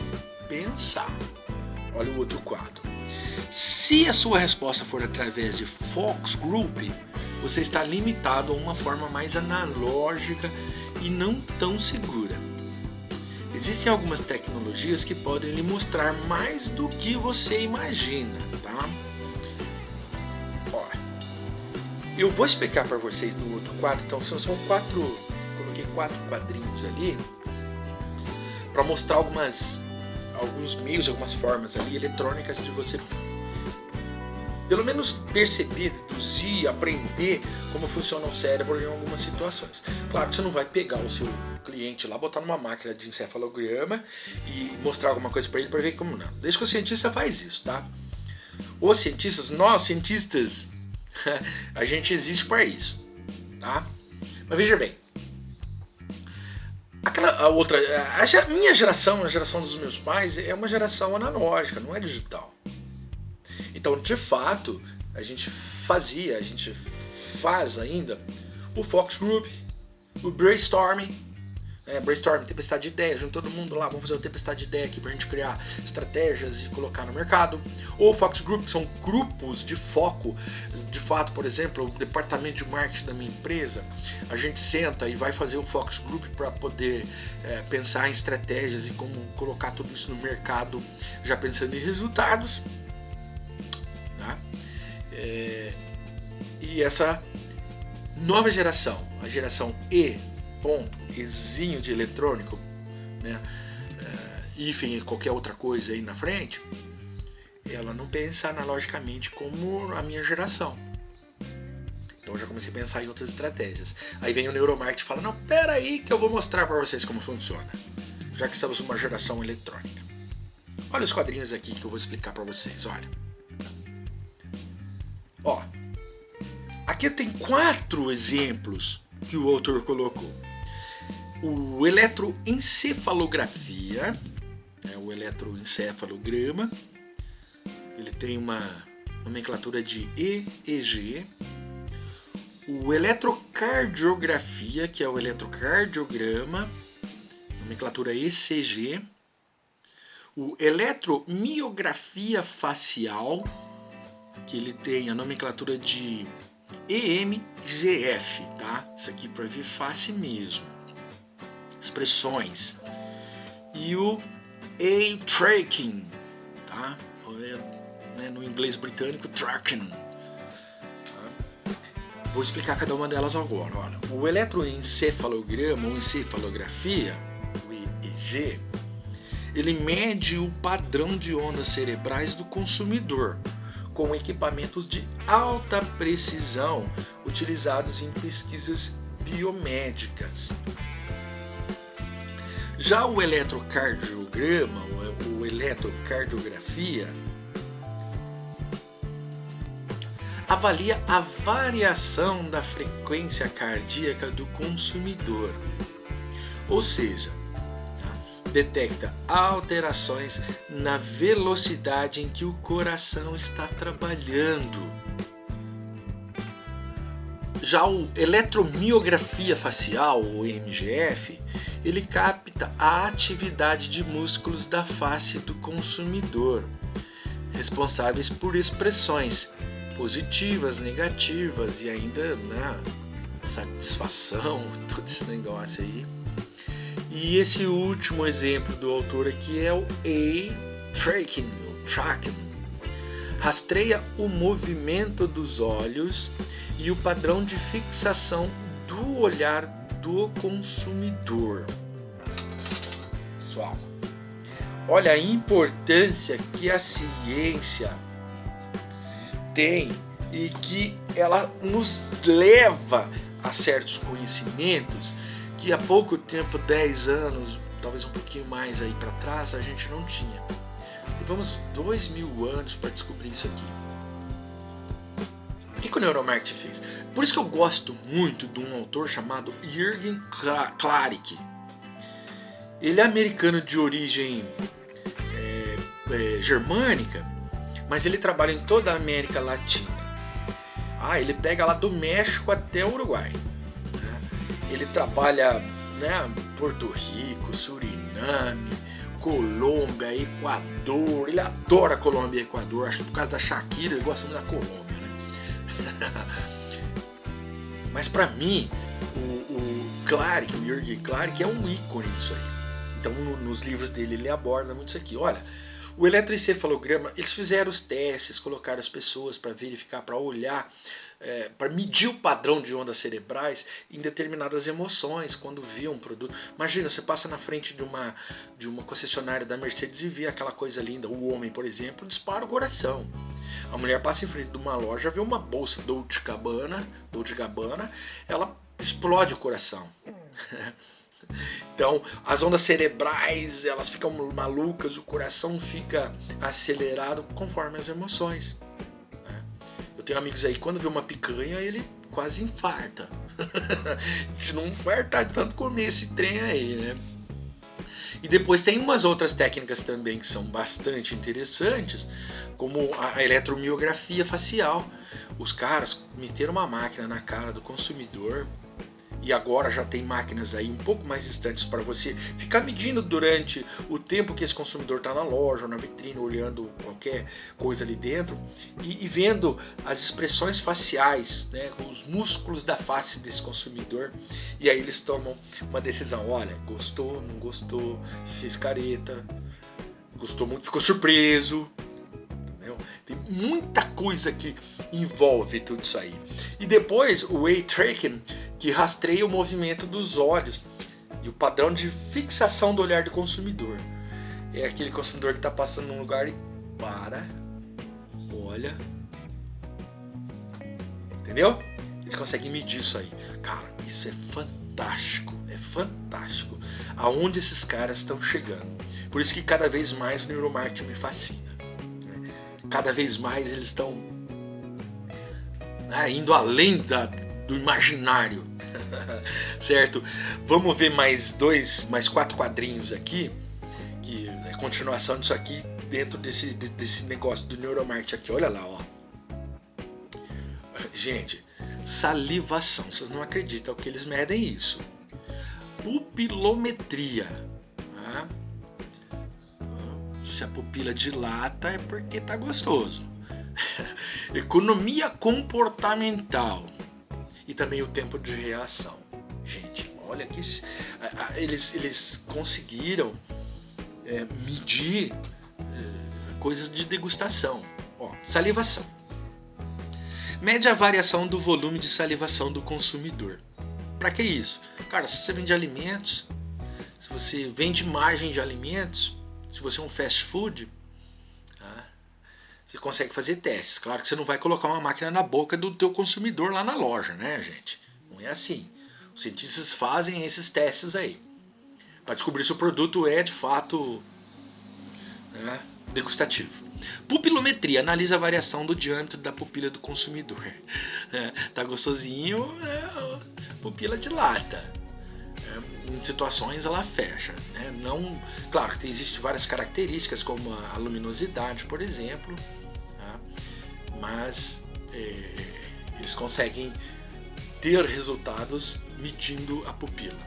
pensar. Olha o outro quadro. Se a sua resposta for através de focus group, você está limitado a uma forma mais analógica e não tão segura. Existem algumas tecnologias que podem lhe mostrar mais do que você imagina, tá? Ó, eu vou explicar para vocês no outro quadro, então são coloquei 4 quadrinhos ali para mostrar alguns meios, algumas formas ali eletrônicas de você pelo menos perceber, deduzir, aprender como funciona o cérebro em algumas situações. Claro que você não vai pegar o seu cliente lá, botar numa máquina de encefalograma e mostrar alguma coisa para ele para ver como não. Desde que o cientista faz isso, tá? Os cientistas, nós cientistas, a gente existe para isso, tá? Mas veja bem, a minha geração, a geração dos meus pais, é uma geração analógica, não é digital. Então, de fato, a gente faz ainda o focus group, o brainstorming, brainstorming, tempestade de ideias, junto todo mundo lá, vamos fazer uma tempestade de ideia aqui pra gente criar estratégias e colocar no mercado. Ou focus group, que são grupos de foco, de fato, por exemplo, o departamento de marketing da minha empresa, a gente senta e vai fazer o focus group para poder pensar em estratégias e como colocar tudo isso no mercado, já pensando em resultados. E essa nova geração, a geração Ezinho de eletrônico, né, hífen qualquer outra coisa aí na frente, ela não pensa analogicamente como a minha geração. Então eu já comecei a pensar em outras estratégias. Aí vem o neuromarketing e fala, não, pera aí que eu vou mostrar para vocês como funciona, já que estamos numa geração eletrônica. Olha os quadrinhos aqui que eu vou explicar para vocês, olha. Ó, aqui tem 4 exemplos que o autor colocou. O eletroencefalografia, o eletroencefalograma, ele tem uma nomenclatura de EEG. O eletrocardiografia, que é o eletrocardiograma, nomenclatura ECG. o eletromiografia facial, que ele tem a nomenclatura de EMGF, tá? Isso aqui para ver face mesmo. Expressões. E o eye tracking, tá? No inglês britânico, tracking. Tá? Vou explicar cada uma delas agora. Olha, o eletroencefalograma ou encefalografia, o EEG, ele mede o padrão de ondas cerebrais do consumidor com equipamentos de alta precisão utilizados em pesquisas biomédicas. Já o eletrocardiograma, ou eletrocardiografia, avalia a variação da frequência cardíaca do consumidor, ou seja, detecta alterações na velocidade em que o coração está trabalhando. Já o eletromiografia facial, ou MGF, ele capta a atividade de músculos da face do consumidor, responsáveis por expressões positivas, negativas e ainda satisfação, todo esse negócio aí. E esse último exemplo do autor aqui é o eye tracking, rastreia o movimento dos olhos e o padrão de fixação do olhar do consumidor. Pessoal, olha a importância que a ciência tem e que ela nos leva a certos conhecimentos que há pouco tempo, 10 anos, talvez um pouquinho mais aí para trás, a gente não tinha. Levamos 2000 anos para descobrir isso aqui. O que o neuromarketing fez? Por isso que eu gosto muito de um autor chamado Jürgen Klarik. Ele é americano de origem germânica, mas ele trabalha em toda a América Latina. Ele pega lá do México até o Uruguai. Ele trabalha, Porto Rico, Suriname, Colômbia, Equador. Ele adora Colômbia e Equador. Acho que por causa da Shakira ele gosta muito da Colômbia, né? Mas para mim, o Jürgen Klarik é um ícone disso aí. Então nos livros dele ele aborda muito isso aqui. Olha, o eletroencefalograma, eles fizeram os testes, colocaram as pessoas para verificar, para olhar, para medir o padrão de ondas cerebrais em determinadas emoções quando via um produto. Imagina, você passa na frente de uma concessionária da Mercedes e vê aquela coisa linda. O homem, por exemplo, dispara o coração. A mulher passa em frente de uma loja, vê uma bolsa Dolce Gabbana, ela explode o coração. Então, as ondas cerebrais, elas ficam malucas, o coração fica acelerado conforme as emoções. Eu tenho amigos aí, quando vê uma picanha, ele quase infarta. Se não infartar, tanto comer esse trem aí, né? E depois tem umas outras técnicas também que são bastante interessantes, como a eletromiografia facial. Os caras meteram uma máquina na cara do consumidor, e agora já tem máquinas aí um pouco mais distantes para você ficar medindo durante o tempo que esse consumidor está na loja ou na vitrine, olhando qualquer coisa ali dentro e vendo as expressões faciais, os músculos da face desse consumidor. E aí eles tomam uma decisão: olha, gostou, não gostou, fez careta, gostou muito, ficou surpreso. Tem muita coisa que envolve tudo isso aí. E depois o eye tracking, que rastreia o movimento dos olhos e o padrão de fixação do olhar do consumidor. É aquele consumidor que está passando num lugar e para, olha, entendeu? Eles conseguem medir isso aí. Cara, isso é fantástico, aonde esses caras estão chegando. Por isso que cada vez mais o neuromarketing me fascina. Cada vez mais eles estão indo além do imaginário, certo? Vamos ver mais 4 quadrinhos aqui, que é continuação disso aqui, dentro desse negócio do neuromarketing aqui. Olha lá, ó. Gente, salivação, vocês não acreditam que eles medem isso. Pupilometria, tá? Se a pupila dilata é porque tá gostoso. Economia comportamental e também o tempo de reação. Gente, olha que eles conseguiram medir coisas de degustação. Ó, salivação. Mede a variação do volume de salivação do consumidor. Para que isso? Cara, se você vende alimentos, se você vende margem de alimentos, se você é um fast food, você consegue fazer testes. Claro que você não vai colocar uma máquina na boca do teu consumidor lá na loja, né, gente? Não é assim. Os cientistas fazem esses testes aí para descobrir se o produto é de fato degustativo. Pupilometria analisa a variação do diâmetro da pupila do consumidor. Tá gostosinho, pupila dilata. Em situações ela fecha. Não, claro que existem várias características, como a luminosidade, por exemplo, mas eles conseguem ter resultados medindo a pupila.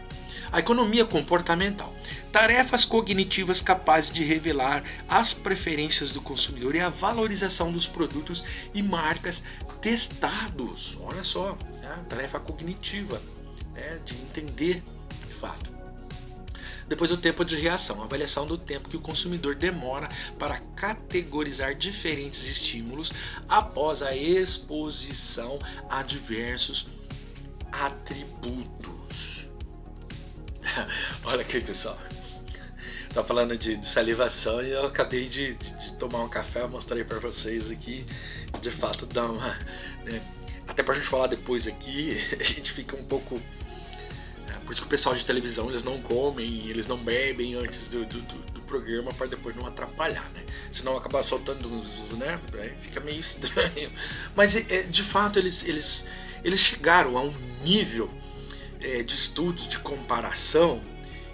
A economia comportamental. Tarefas cognitivas capazes de revelar as preferências do consumidor e a valorização dos produtos e marcas testados. Olha só, tarefa cognitiva, de entender de fato. Depois o tempo de reação, avaliação do tempo que o consumidor demora para categorizar diferentes estímulos após a exposição a diversos atributos. Olha aqui, pessoal. Tá falando de salivação e eu acabei de tomar um café, mostrei para vocês aqui. De fato dá uma... até pra gente falar depois aqui, a gente fica um pouco... Por isso que o pessoal de televisão, eles não comem, eles não bebem antes do programa para depois não atrapalhar, né? Senão acaba soltando uns, fica meio estranho. Mas de fato eles chegaram a um nível de estudos, de comparação,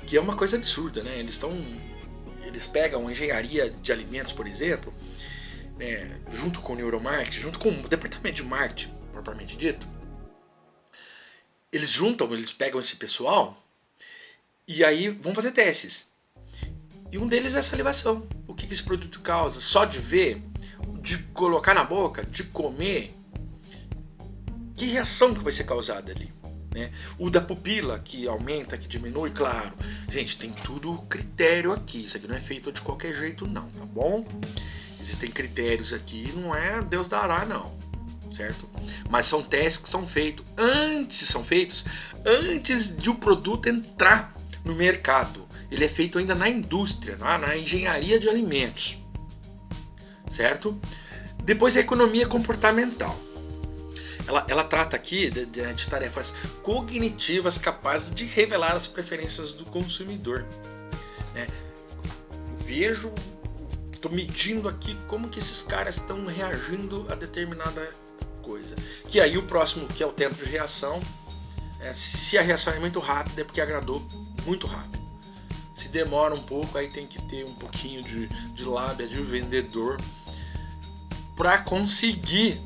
que é uma coisa absurda, né? Eles pegam a engenharia de alimentos, por exemplo, junto com o neuromarketing, junto com o departamento de marketing, propriamente dito. Eles pegam esse pessoal e aí vão fazer testes. E um deles é a salivação. O que esse produto causa? Só de ver, de colocar na boca, de comer, que reação que vai ser causada ali? O da pupila, que aumenta, que diminui, claro. Gente, tem tudo critério aqui. Isso aqui não é feito de qualquer jeito não, tá bom? Existem critérios aqui, não é Deus dará não. Certo? Mas são testes que são feitos antes de o produto entrar no mercado. Ele é feito ainda na indústria, na engenharia de alimentos, certo? Depois a economia comportamental. Ela trata aqui de tarefas cognitivas capazes de revelar as preferências do consumidor. Estou medindo aqui como que esses caras estão reagindo a determinada coisa. Que aí o próximo, que é o tempo de reação, se a reação é muito rápida é porque agradou muito rápido. Se demora um pouco, aí tem que ter um pouquinho de lábia de vendedor para conseguir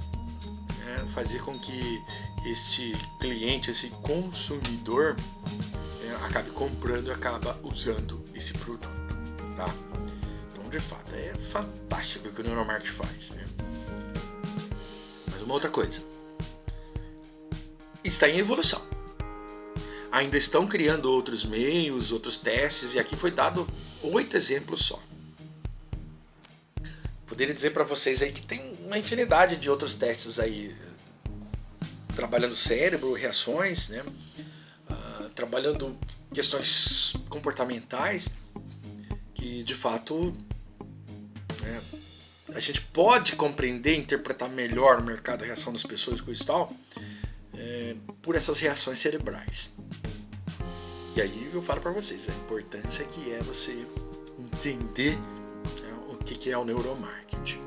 fazer com que este cliente, esse consumidor acabe comprando e acaba usando esse produto, tá? Então, de fato, é fantástico o que o neuromarketing faz, Uma outra coisa, está em evolução. Ainda estão criando outros meios, outros testes, e aqui foi dado 8 exemplos só. Poderia dizer para vocês aí que tem uma infinidade de outros testes aí, trabalhando cérebro, reações, trabalhando questões comportamentais, que de fato a gente pode compreender, interpretar melhor o mercado, a reação das pessoas com isso e tal, por essas reações cerebrais. E aí eu falo para vocês a importância que é você entender o que é o neuromarketing.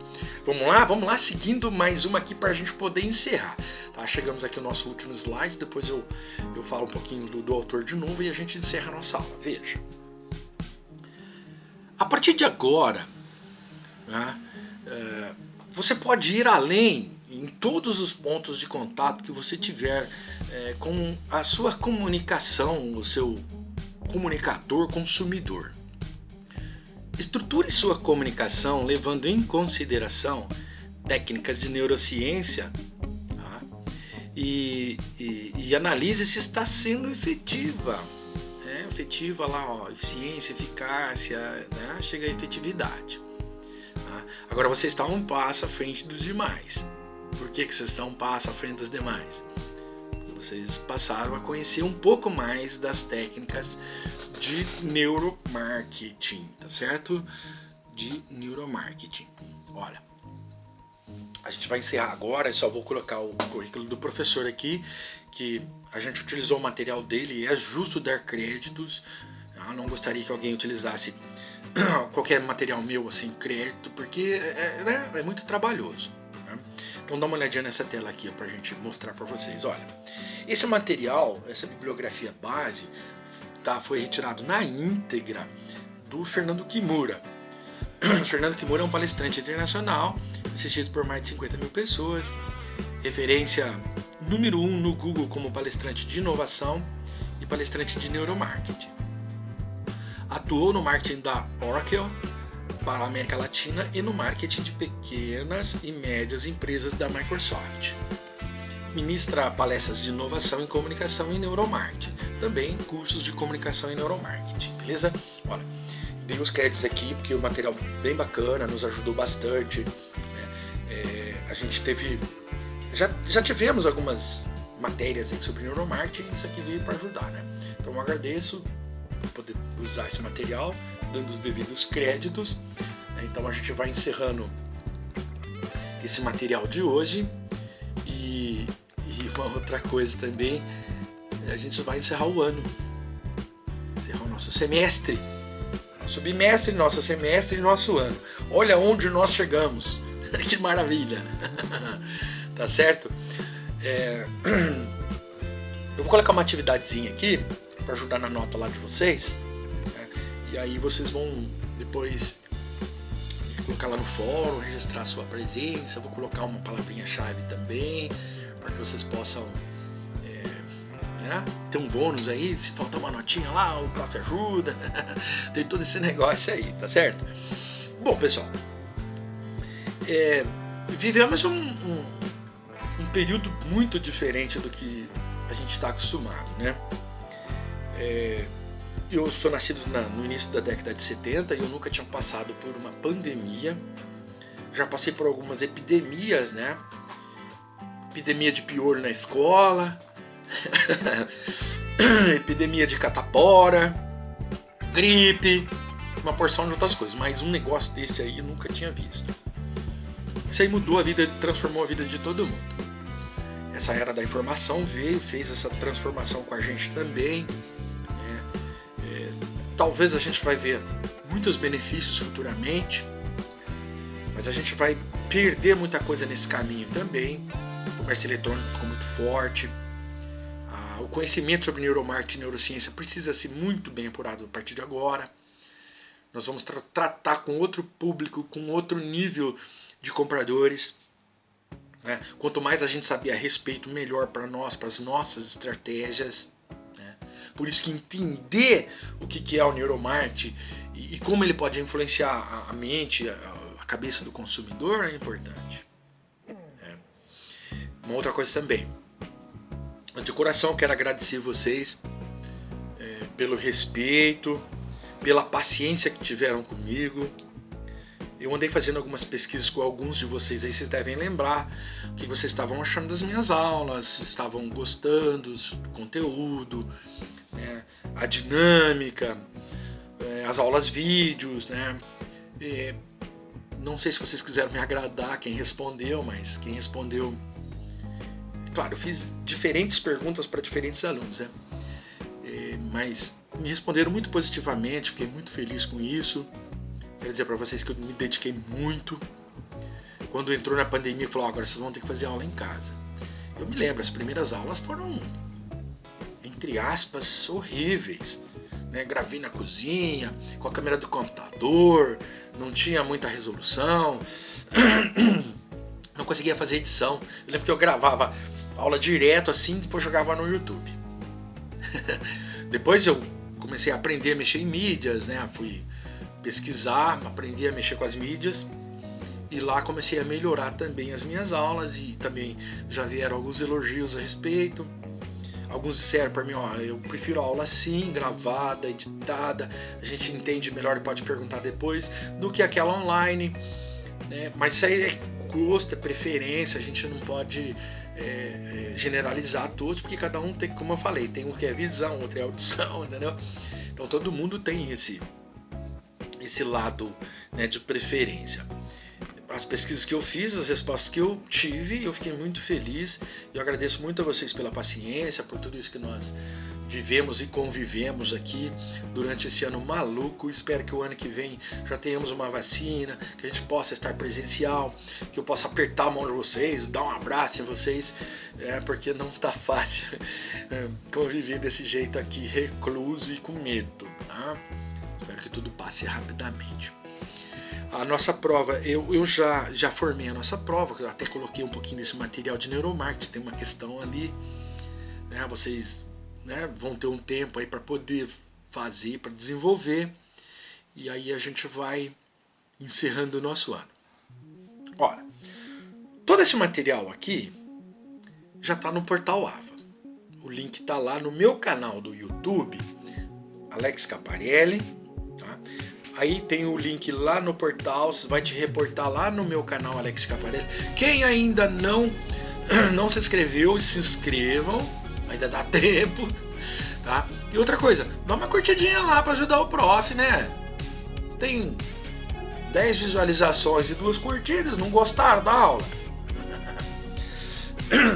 Vamos lá, seguindo mais uma aqui para a gente poder encerrar. Tá? Chegamos aqui no nosso último slide, depois eu falo um pouquinho do autor de novo e a gente encerra a nossa aula. Veja. A partir de agora, você pode ir além em todos os pontos de contato que você tiver com a sua comunicação, o seu comunicador consumidor. Estruture sua comunicação levando em consideração técnicas de neurociência, tá? e analise se está sendo efetiva. Efetiva lá, ó, eficiência, eficácia, né? Chega a efetividade. Tá? Agora você está um passo à frente dos demais. Por que vocês estão um passo à frente dos demais? Vocês passaram a conhecer um pouco mais das técnicas de neuromarketing, tá certo? De neuromarketing. Olha, a gente vai encerrar agora, eu só vou colocar o currículo do professor aqui, que a gente utilizou o material dele e é justo dar créditos. Eu não gostaria que alguém utilizasse qualquer material meu assim, crédito, porque é muito trabalhoso. Né? Então dá uma olhadinha nessa tela aqui pra gente mostrar para vocês. Olha, esse material, essa bibliografia base, tá, foi retirado na íntegra do Fernando Kimura. O Fernando Kimura é um palestrante internacional, assistido por mais de 50 mil pessoas, referência número 1 no Google como palestrante de inovação e palestrante de neuromarketing. Atuou no marketing da Oracle para a América Latina e no marketing de pequenas e médias empresas da Microsoft. Ministra palestras de inovação em comunicação e neuromarketing, também cursos de comunicação e neuromarketing, beleza? Olha, dei os créditos aqui porque o material é bem bacana, nos ajudou bastante. Né? A gente teve... Já tivemos algumas matérias aí sobre neuromarketing, isso aqui veio para ajudar, né? Então eu agradeço por poder usar esse material, dando os devidos créditos. Então a gente vai encerrando esse material de hoje e uma outra coisa também, a gente vai encerrar o ano, encerrar o nosso semestre, nosso bimestre, nosso semestre e nosso ano. Olha onde nós chegamos, que maravilha! Tá certo? Eu vou colocar uma atividadezinha aqui para ajudar na nota lá de vocês, né? E aí vocês vão depois colocar lá no fórum, registrar a sua presença. Eu vou colocar uma palavrinha-chave também para que vocês possam né, ter um bônus aí. Se faltar uma notinha lá, o prof ajuda. Tem todo esse negócio aí, tá certo? Bom, pessoal, vivemos um período muito diferente do que a gente está acostumado, né? Eu sou nascido no início da década de 70 e eu nunca tinha passado por uma pandemia. Já passei por algumas epidemias, né? Epidemia de piolho na escola, epidemia de catapora, gripe, uma porção de outras coisas, mas um negócio desse aí eu nunca tinha visto. Isso aí mudou a vida, transformou a vida de todo mundo. Essa era da informação veio, fez essa transformação com a gente também. Talvez a gente vai ver muitos benefícios futuramente, mas a gente vai perder muita coisa nesse caminho também. O comércio eletrônico ficou muito forte. O conhecimento sobre neuromarketing e neurociência precisa ser muito bem apurado a partir de agora. Nós vamos tratar com outro público, com outro nível de compradores. Né? Quanto mais a gente saber a respeito, melhor para nós, para as nossas estratégias. Né? Por isso que entender o que é o neuromarketing e como ele pode influenciar a mente, a cabeça do consumidor é importante. Uma outra coisa também. De coração eu quero agradecer vocês pelo respeito, pela paciência que tiveram comigo. Eu andei fazendo algumas pesquisas com alguns de vocês aí, vocês devem lembrar o que vocês estavam achando das minhas aulas, se estavam gostando do conteúdo, né, a dinâmica, as aulas vídeos, né? Não sei se vocês quiseram me agradar quem respondeu, mas quem respondeu... Claro, eu fiz diferentes perguntas para diferentes alunos, né? Mas me responderam muito positivamente, fiquei muito feliz com isso. Quero dizer para vocês que eu me dediquei muito. Quando entrou na pandemia, falou: agora vocês vão ter que fazer aula em casa. Eu me lembro, as primeiras aulas foram, entre aspas, horríveis. Né? Gravei na cozinha, com a câmera do computador, não tinha muita resolução, não conseguia fazer edição. Eu lembro que eu gravava aula direto assim, depois jogava no YouTube. Depois eu comecei a aprender a mexer em mídias, né? Fui pesquisar, aprendi a mexer com as mídias. E lá comecei a melhorar também as minhas aulas e também já vieram alguns elogios a respeito. Alguns disseram para mim, ó, eu prefiro a aula assim, gravada, editada, a gente entende melhor e pode perguntar depois, do que aquela online, né? Mas isso aí é gosto, é preferência, a gente não pode generalizar todos, porque cada um tem, como eu falei, tem um que é visão, outro é audição, entendeu? Então todo mundo tem esse lado, né, de preferência. As pesquisas que eu fiz, as respostas que eu tive, eu fiquei muito feliz. Eu agradeço muito a vocês pela paciência, por tudo isso que nós vivemos e convivemos aqui durante esse ano maluco. Espero que o ano que vem já tenhamos uma vacina, que a gente possa estar presencial, que eu possa apertar a mão de vocês, dar um abraço em vocês, porque não tá fácil conviver desse jeito aqui, recluso e com medo, tá? Espero que tudo passe rapidamente. A nossa prova, eu já formei a nossa prova, eu até coloquei um pouquinho desse material de neuromarketing, tem uma questão ali, né, vocês, né, vão ter um tempo aí para poder fazer, para desenvolver, e aí a gente vai encerrando o nosso ano. Ora, todo esse material aqui já está no Portal AVA. O link está lá no meu canal do YouTube, Alex Caparelli, tá? Aí tem o link lá no portal, vai te reportar lá no meu canal Alex Caparelli. Quem ainda não se inscreveu, se inscrevam, ainda dá tempo, tá? E outra coisa, dá uma curtidinha lá para ajudar o prof, né? Tem 10 visualizações e 2 curtidas, não gostaram da aula?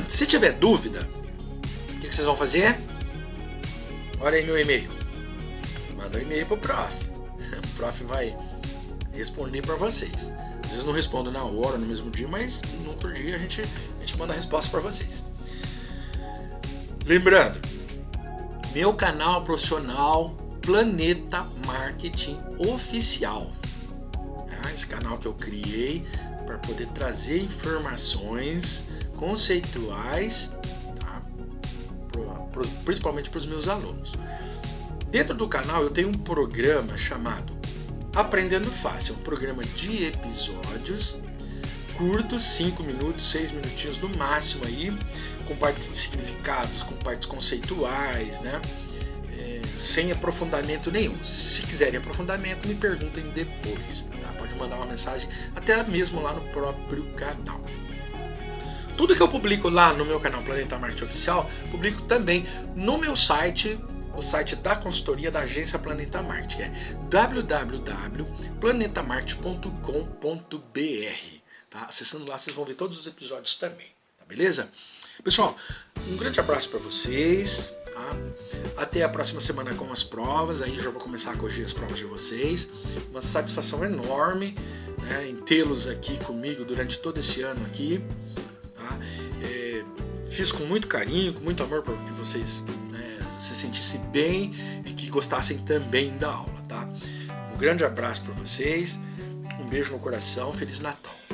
Se tiver dúvida, o que vocês vão fazer? Olha aí meu e-mail. Manda um e-mail pro prof. O prof vai responder para vocês. Às vezes não respondo na hora, no mesmo dia, mas no outro dia a gente manda a resposta para vocês. Lembrando, meu canal profissional Planeta Marketing Oficial. Esse canal que eu criei para poder trazer informações conceituais, tá? Principalmente para os meus alunos. Dentro do canal eu tenho um programa chamado Aprendendo Fácil, um programa de episódios curtos, 5 minutos, 6 minutinhos no máximo aí, com partes de significados, com partes conceituais, né? Sem aprofundamento nenhum. Se quiserem aprofundamento, me perguntem depois, tá? Pode mandar uma mensagem até mesmo lá no próprio canal. Tudo que eu publico lá no meu canal Planeta Marketing Oficial, publico também no meu site, o site da consultoria da agência Planeta Marketing, é www.planetamarketing.com.br, tá? Acessando lá vocês vão ver todos os episódios também, tá beleza? Pessoal, um grande abraço para vocês, tá? Até a próxima semana com as provas, aí já vou começar a corrigir as provas de vocês. Uma satisfação enorme, né, em tê-los aqui comigo durante todo esse ano aqui, tá? Fiz com muito carinho, com muito amor para que vocês se sentissem bem e que gostassem também da aula, tá? Um grande abraço para vocês, um beijo no coração, Feliz Natal!